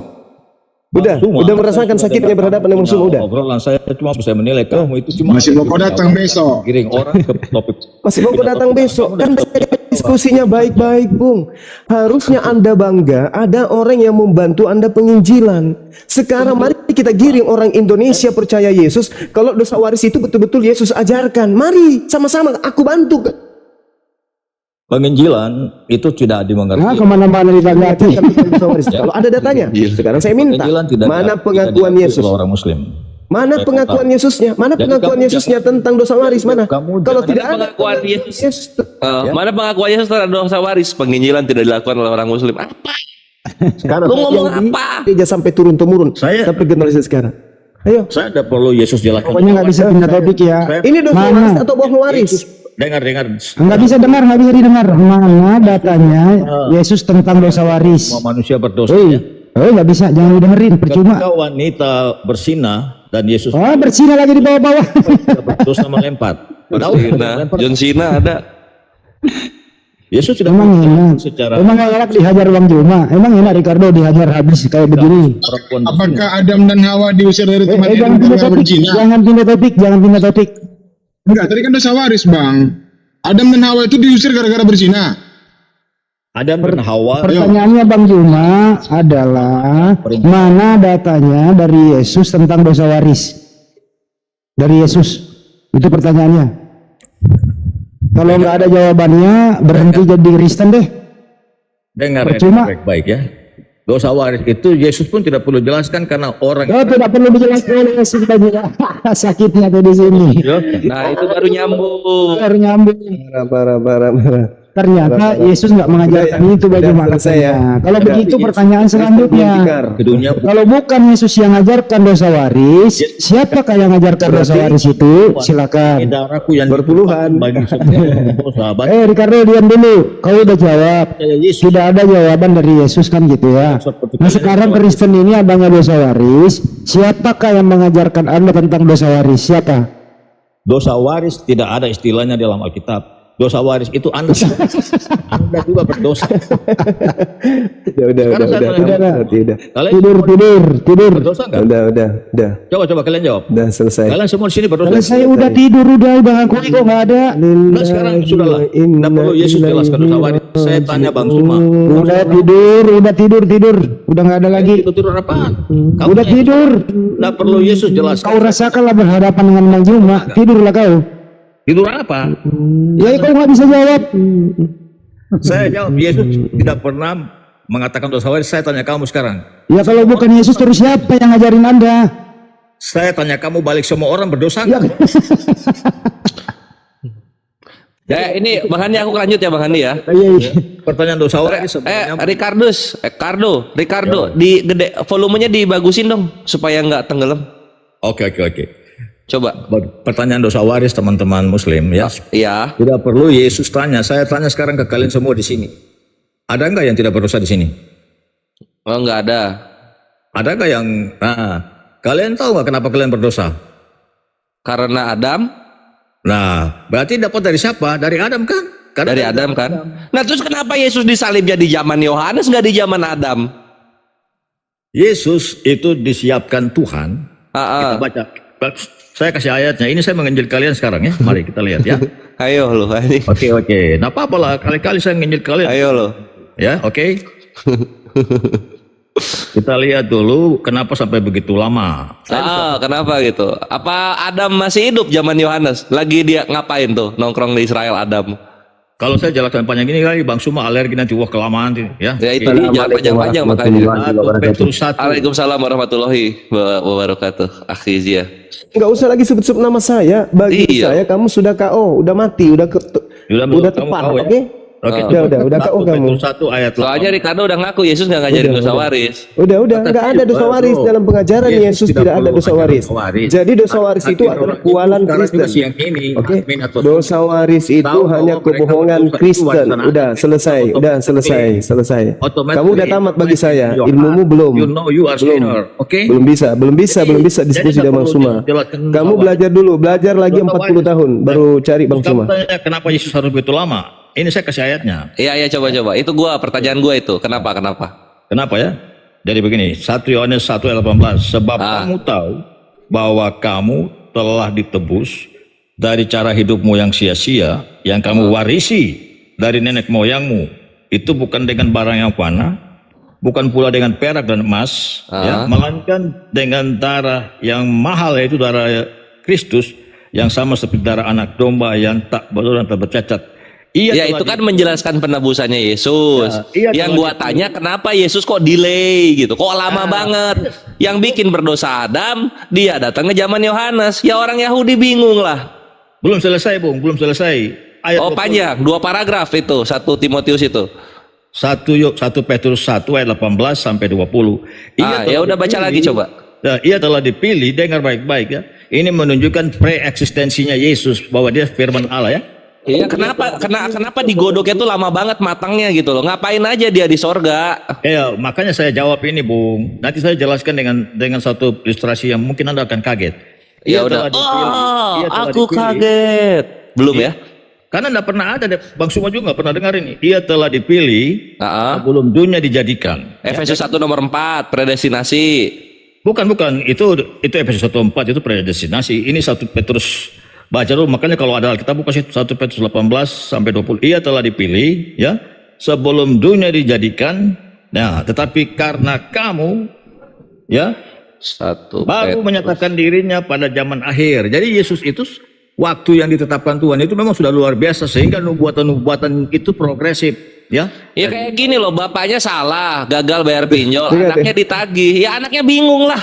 Udah merasakan sakitnya berhadapan dengan Bang Suma, udah. Obrolan saya cuma bisa menilai kamu itu cuma Masih mau kau datang besok. giring orang ke topik. Masih mau datang besok kan diskusinya baik-baik, Bung. Harusnya Anda bangga ada orang yang membantu Anda penginjilan. Sekarang mari kita giring orang Indonesia percaya Yesus. Kalau dosa waris itu betul-betul Yesus ajarkan. Mari sama-sama aku bantu. Penginjilan itu tidak dimengerti. Nah, kemana-mana ditanggapi. Dosa waris. Kalau ada datanya, sekarang saya minta Penginjilan tidak mana tidak pengakuan diakui Yesus. oleh orang Muslim. Mana Saya pengakuan tahu. Yesusnya? Mana Jadi pengakuan kamu Yesusnya tentang dosa waris? Mana? kamu Kalau jangan- tidak Mana ada pengakuan Yesus? Ya. Mana pengakuan Yesus terhadap dosa waris? Penginjilan tidak dilakukan oleh orang Muslim. Apa? Sekarang Lu ngomong Yang di apa? gereja sampai turun-temurun Saya- sampai generasi sekarang. Ayo. saya tidak perlu Yesus jelaskan. Pokoknya nggak bisa pindah topik ya. Saya- Ini dosa Mana? waris atau bohong waris? Dengar. Nggak bisa dengar, nggak bisa didengar. Mana datanya Yesus tentang dosa waris? Semua manusia berdosa. Hei, nggak bisa, jangan didengerin, percuma. Ketika wanita berzina dan Yesus Oh, bersih lagi di bawah-bawah. tidak berdosa melempar. Tahu? Cina, John Cena ada. Yesus tidak Emang enak. secara Emang enak dihajar Bang Juma. Emang enak Ricardo dihajar habis kayak begini. perempuan Apakah Adam dan Hawa diusir dari tempat Jangan Eden pindah karena topik, berzina? jangan pindah topik, jangan pindah topik. Enggak, tadi kan dosa waris, Bang. Adam dan Hawa itu diusir gara-gara berzina. Adam dan Hawa. Pertanyaannya Bang Juma adalah mana datanya dari Yesus tentang dosa waris? Dari Yesus. Itu pertanyaannya. Kalau nggak ada jawabannya, berhenti jadi Kristen deh. Dengar Percuma. baik-baik ya. Dosa waris itu Yesus pun tidak perlu jelaskan karena orang Oh, tidak perlu dijelaskan oleh Yesus Bang Juma. Sakitnya tuh di sini. Nah, itu baru nyambung. Baru nyambung. Parah. Ternyata Yesus nggak mengajarkan itu Bang Udah Juma selesai ya. katanya. Kalau Udah. begitu pertanyaan selanjutnya. ke dunia Kalau bukan Yesus yang mengajarkan dosa waris, siapakah yang mengajarkan dosa waris itu? Silakan. darahku yang Berpuluhan. bagi semua sahabat. Ricardo, diam dulu. Kau udah jawab. Yesus Tidak ada jawaban dari Yesus kan gitu ya. Nah sekarang Kristen ini adanya dosa waris. Siapakah yang mengajarkan Anda tentang dosa waris? Siapa? dosa waris tidak ada istilahnya dalam Alkitab. Dosa waris itu Anda. Anda juga berdosa. Udah. Kalian Tidur. berdosa enggak? Udah. Coba kalian jawab. Udah selesai. Kalian semua di sini berdosa. Kalau saya udah tidur, udah ngaku kok nggak ada. Nah, sekarang sudahlah. Tidak perlu Yesus jelaskan dosa waris. Saya tanya Bang Suma. Udah tidur. Udah nggak ada lagi. Itu tidur apaan? Kamu Udah tidur. tidak perlu Yesus jelaskan. Kau rasakanlah berhadapan dengan Bang Juma. Tidurlah kau. Tidur apa? Ya kau nggak bisa jawab. Saya jawab, Yesus tidak pernah mengatakan dosa waris. Saya tanya kamu sekarang. Ya kalau bukan Yesus terus siapa yang ngajarin Anda? Saya tanya kamu, balik semua orang berdosa Ya, nggak? Ya, ini Bang Handi, aku lanjut ya Bang Handi ya. Pertanyaan dosa waris sebenarnya Ricardo, di gede volumenya dibagusin dong supaya nggak tenggelam. Oke. Coba. Pertanyaan dosa waris teman-teman Muslim ya. Iya. Tidak perlu Yesus tanya. Saya tanya sekarang ke kalian semua di sini. Ada nggak yang tidak berdosa di sini? Oh, nggak ada. Ada nggak yang? Nah, kalian tahu nggak kenapa kalian berdosa? Karena Adam. Nah, berarti dapat dari siapa? Dari Adam kan? Karena Dari Adam kan. Nah, terus kenapa Yesus disalibnya di zaman Yohanes nggak di zaman Adam? Yesus itu disiapkan Tuhan. Kita baca. Saya kasih ayatnya. Ini saya menginjil kalian sekarang ya. Mari kita lihat ya. Ayo lo, ini. Oke. Nah, apa-apa lah. Kali-kali saya menginjil kalian. Ayo lo. Ya, oke. Kita lihat dulu kenapa sampai begitu lama. Kenapa gitu? Apa Adam masih hidup zaman Yohanes? Lagi dia ngapain tuh nongkrong di Israel Adam? Kalau saya jelaskan panjang ini kali, Bang Suma alergi nanti wah kelamaan ya. Ya itu jangan panjang-panjang makanya. Petrus 1. Waalaikumsalam warahmatullahi wabarakatuh. Akhi Zia. Enggak usah lagi sebut-sebut nama saya. Bagi Iya. saya kamu sudah KO, udah mati, udah Kamu tepat, tahu ya? oke? Oke. Udah KO kamu. Petrus 1 ayat 8. Soalnya Ricardo udah ngaku Yesus nggak ngajarin dosa waris. Udah, enggak ada dosa waris dalam pengajaran Yesus, tidak ada dosa waris. Jadi dosa waris itu adalah kualan Kristen. Oke. Dosa waris itu hanya kebohongan Kristen. Udah selesai. Kamu udah tamat bagi saya. Ilmumu belum. Belum bisa diskusi dengan Bang Suma. Kamu belajar lagi 40 tahun baru cari Bang Suma. Kenapa Yesus harus begitu lama? Ini saya kasih ayatnya. Iya coba. Itu pertanyaan gua itu. Kenapa? Kenapa ya? Jadi begini, 1 Yohanes 1 ayat 18. Sebab kamu tahu bahwa kamu telah ditebus dari cara hidupmu yang sia-sia, yang kamu warisi dari nenek moyangmu. Itu bukan dengan barang yang fana, bukan pula dengan perak dan emas, ya, melainkan dengan darah yang mahal, yaitu darah Kristus, yang sama seperti darah anak domba yang tak berdosa dan tak bercacat. Ya itu kan menjelaskan penebusannya Yesus. Yang gua tanya kenapa Yesus kok delay gitu, kok lama banget. Yang bikin berdosa Adam, dia datang ke zaman Yohanes. Ya orang Yahudi bingung lah. Belum selesai, Bung, belum selesai. Ayat Oh 20. panjang, 2 paragraf itu, 1 Timotius itu. 1 Petrus 1 ayat 18 sampai 20. Ya udah baca lagi coba. Ia telah dipilih, dengar baik-baik ya. Ini menunjukkan preeksistensinya Yesus, bahwa dia firman Allah ya. Iya, kenapa digodoknya tuh lama banget matangnya gitu loh. Ngapain aja dia di sorga? Ya, makanya saya jawab ini, Bung. Nanti saya jelaskan dengan satu ilustrasi yang mungkin Anda akan kaget. Ya Ia udah. telah dipilih- ia telah Aku dipilih. kaget. Belum ya? Karena enggak pernah ada, Bang Suma juga nggak pernah dengar ini. Ia telah dipilih sebelum dunia dijadikan. Efesus 1 nomor 4, predestinasi. Bukan, itu Efesus 1:4 itu predestinasi. Ini 1 Petrus, baca dulu. Makanya kalau ada Alkitab buka 1 Petrus 18 sampai 20. Ia telah dipilih ya sebelum dunia dijadikan. Nah, tetapi karena kamu ya 1 baru menyatakan dirinya pada zaman akhir. Jadi Yesus itu waktu yang ditetapkan Tuhan itu memang sudah luar biasa, sehingga nubuatan itu progresif ya. Ya kayak gini loh, bapaknya salah, gagal bayar pinjol, Lihat, anaknya ditagih, ya anaknya bingung lah.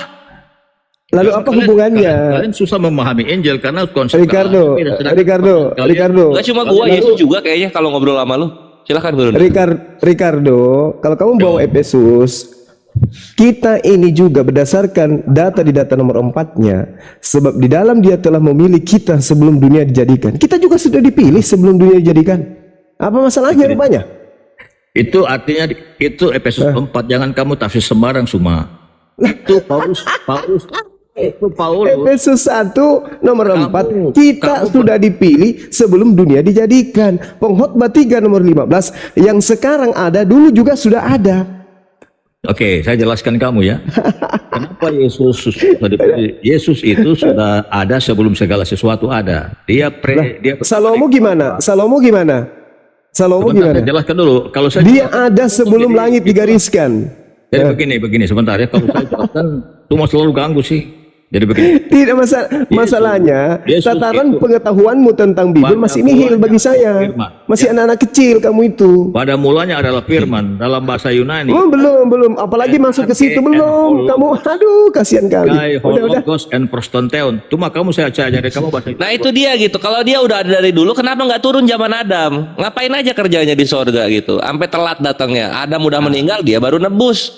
Lalu apa hubungannya? Kalian susah memahami Injil karena konsep Ricardo, Gak cuma gua, Yesus juga kayaknya kalau ngobrol sama lu. Silahkan Bro. Ricardo, kalau kamu bawa Efesus, kita ini juga berdasarkan data di data nomor 4-nya, sebab di dalam dia telah memilih kita sebelum dunia dijadikan. Kita juga sudah dipilih sebelum dunia dijadikan. Apa masalahnya rupanya? Itu artinya itu Efesus 4, jangan kamu tafsir sembarang Suma. Itu Paulus. Itu Paulus. Efesus 1 nomor 4, kita sudah dipilih sebelum dunia dijadikan. Pengkhotbah 3 nomor 15, yang sekarang ada dulu juga sudah ada. Oke, saya jelaskan kamu ya. Kenapa Yesus itu sudah ada sebelum segala sesuatu ada. Dia Salomo gimana? Sebentar, saya jelaskan dulu. Kalau saya Dia ada sebelum langit digariskan. Jadi begini sebentar ya. Kalau saya jelaskan, cuma selalu ganggu sih. Jadi begini. Tidak masalahnya, tataran pengetahuanmu tentang Bible masih nihil bagi saya. Masih anak-anak kecil kamu itu. Pada mulanya adalah firman dalam bahasa Yunani. Oh, belum. Apalagi masuk ke situ belum. Kamu, aduh, kasihan kali. Udah. Hologos and prostanteon. Cuma kamu saya ajarin kamu bahasa. Nah itu dia gitu. Kalau dia udah ada dari dulu, kenapa nggak turun zaman Adam? Ngapain aja kerjanya di sorga gitu? Sampai telat datangnya. Adam udah meninggal, dia baru nebus.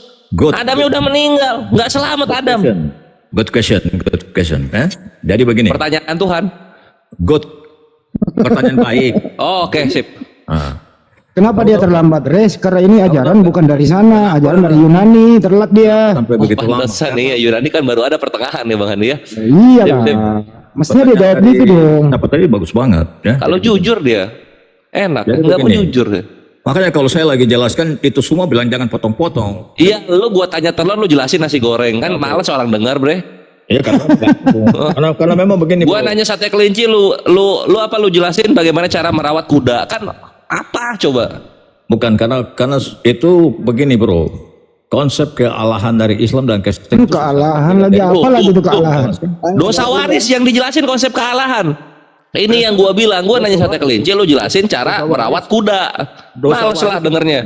Adamnya udah meninggal, nggak selamat Adam. Good question. Jadi begini. Pertanyaan Tuhan. Good. Pertanyaan baik. Oh, oke, sip. Kenapa dia terlambat, Res? Karena ini ajaran bukan dari sana, ajaran dari Yunani, terlambat dia. Sampai begitu lama. Pantesan nih ya, Yunani kan baru ada pertengahan ya Bang Andi ya. Iya lah. Mestinya dia jawab gitu dong. Dapat tadi bagus banget ya. Kalau jujur dia enak, Jadi nggak mau begini. jujur dia. Makanya kalau saya lagi jelaskan itu semua bilang jangan potong-potong. Iya, lu gua tanya telur, lu jelasin nasi goreng kan males orang dengar, Bre. Ya karena memang begini. Gua nanya sate kelinci, lu apa lu jelasin bagaimana cara merawat kuda? Kan apa coba? Bukan karena itu begini, Bro. Konsep kealahan dari Islam dan Kristen. Kealahan lagi apa lagi itu kealahan? Dosa waris yang dijelasin konsep kealahan. Ini yang gua bilang, gua nanya sate kelinci, lu jelasin cara merawat kuda. Males lah dengernya.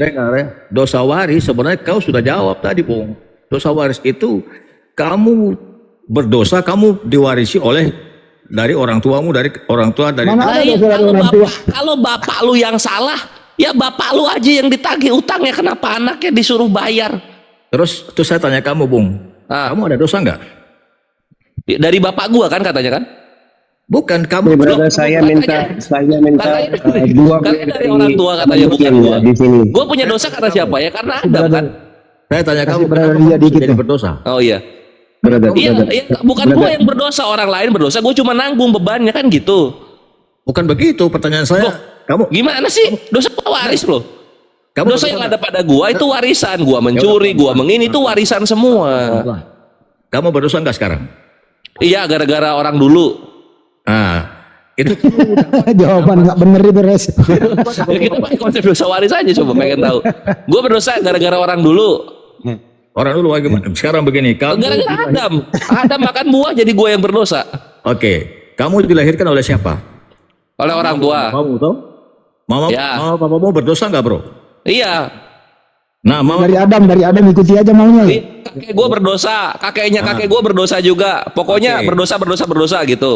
Dosa waris sebenarnya kau sudah jawab tadi, Bung. Dosa waris itu kamu berdosa, kamu diwarisi dari orang tuamu, dari orang tua dari. Mana Nah, ada iya, dosa dari orang tua? kalau bapak lu yang salah, ya bapak lu aja yang ditagih utangnya, kenapa anaknya disuruh bayar? Terus saya tanya kamu, Bung. Kamu ada dosa nggak? Dari bapak gua kan katanya kan? Bukan kamu. Brother, saya minta dua Katanya dari orang tua katanya, bukan gua. Gua punya dosa karena siapa ya? Karena Adam kan. Saya tanya kamu, brother kenapa dia kamu dikit jadi ya. berdosa? Oh iya. Iya, bukan gua yang berdosa, orang lain berdosa, gua cuma nanggung bebannya kan gitu. Bukan begitu pertanyaan saya. Kamu Gimana sih? Dosa waris loh. Kamu Dosa berdosa yang ada pada gua itu warisan, gua mencuri, gua mengini itu warisan semua. Kamu berdosa nggak sekarang? Iya, gara-gara orang dulu. Itu Jawaban nggak bener itu, Res. Ya, kita pakai konsep dosa waris aja, coba pengen tahu. Gua berdosa gara-gara orang dulu. orang dulu bagaimana? Sekarang begini, kamu Gara-gara Adam makan buah jadi gua yang berdosa. Oke, kamu dilahirkan oleh siapa? Oleh orang tua. Kamu tahu? Mama, Ya. mama papamu berdosa nggak bro? Iya. Nah, mama Dari Adam ikuti aja maunya. Kakek gue berdosa, kakeknya kakek gue berdosa juga. Pokoknya Oke. berdosa gitu.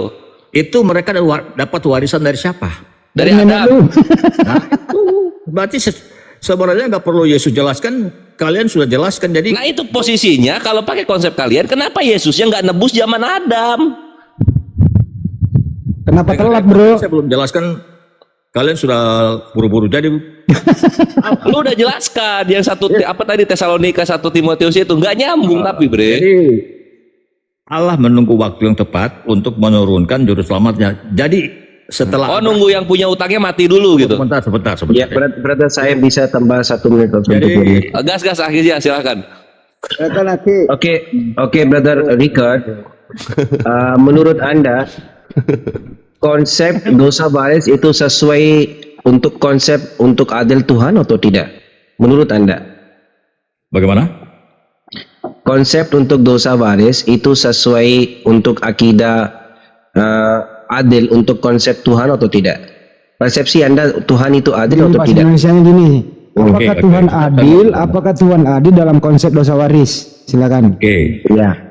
itu mereka dapat warisan dari siapa? Dari nenek Adam. lu. Berarti sebenarnya nggak perlu Yesus jelaskan, kalian sudah jelaskan. Jadi Nah itu posisinya kalau pakai konsep kalian, kenapa Yesusnya nggak nebus zaman Adam? Kenapa telat, bro? saya belum jelaskan, kalian sudah buru-buru jadi. Lu udah jelaskan yang satu apa tadi Tesalonika 1 Timotius itu nggak nyambung tapi bre. Jadi Allah menunggu waktu yang tepat untuk menurunkan juru selamatnya. Jadi setelah Oh nunggu yang punya utangnya mati dulu gitu. sebentar. Ya, brother saya bisa tambah 1 menit atau 1 menit. Jadi Gas akhirnya silakan. Oke, brother Richard. Menurut Anda konsep dosa baris itu sesuai untuk konsep untuk adil Tuhan atau tidak? Menurut Anda? bagaimana? Konsep untuk dosa baris itu sesuai untuk akidah adil untuk konsep Tuhan atau tidak? Persepsi Anda Tuhan itu adil Gini, atau Pak tidak? Indonesia-nya gini. Apakah Oke. Tuhan adil? Apakah Tuhan adil dalam konsep dosa waris? Silakan. Oke. Ya.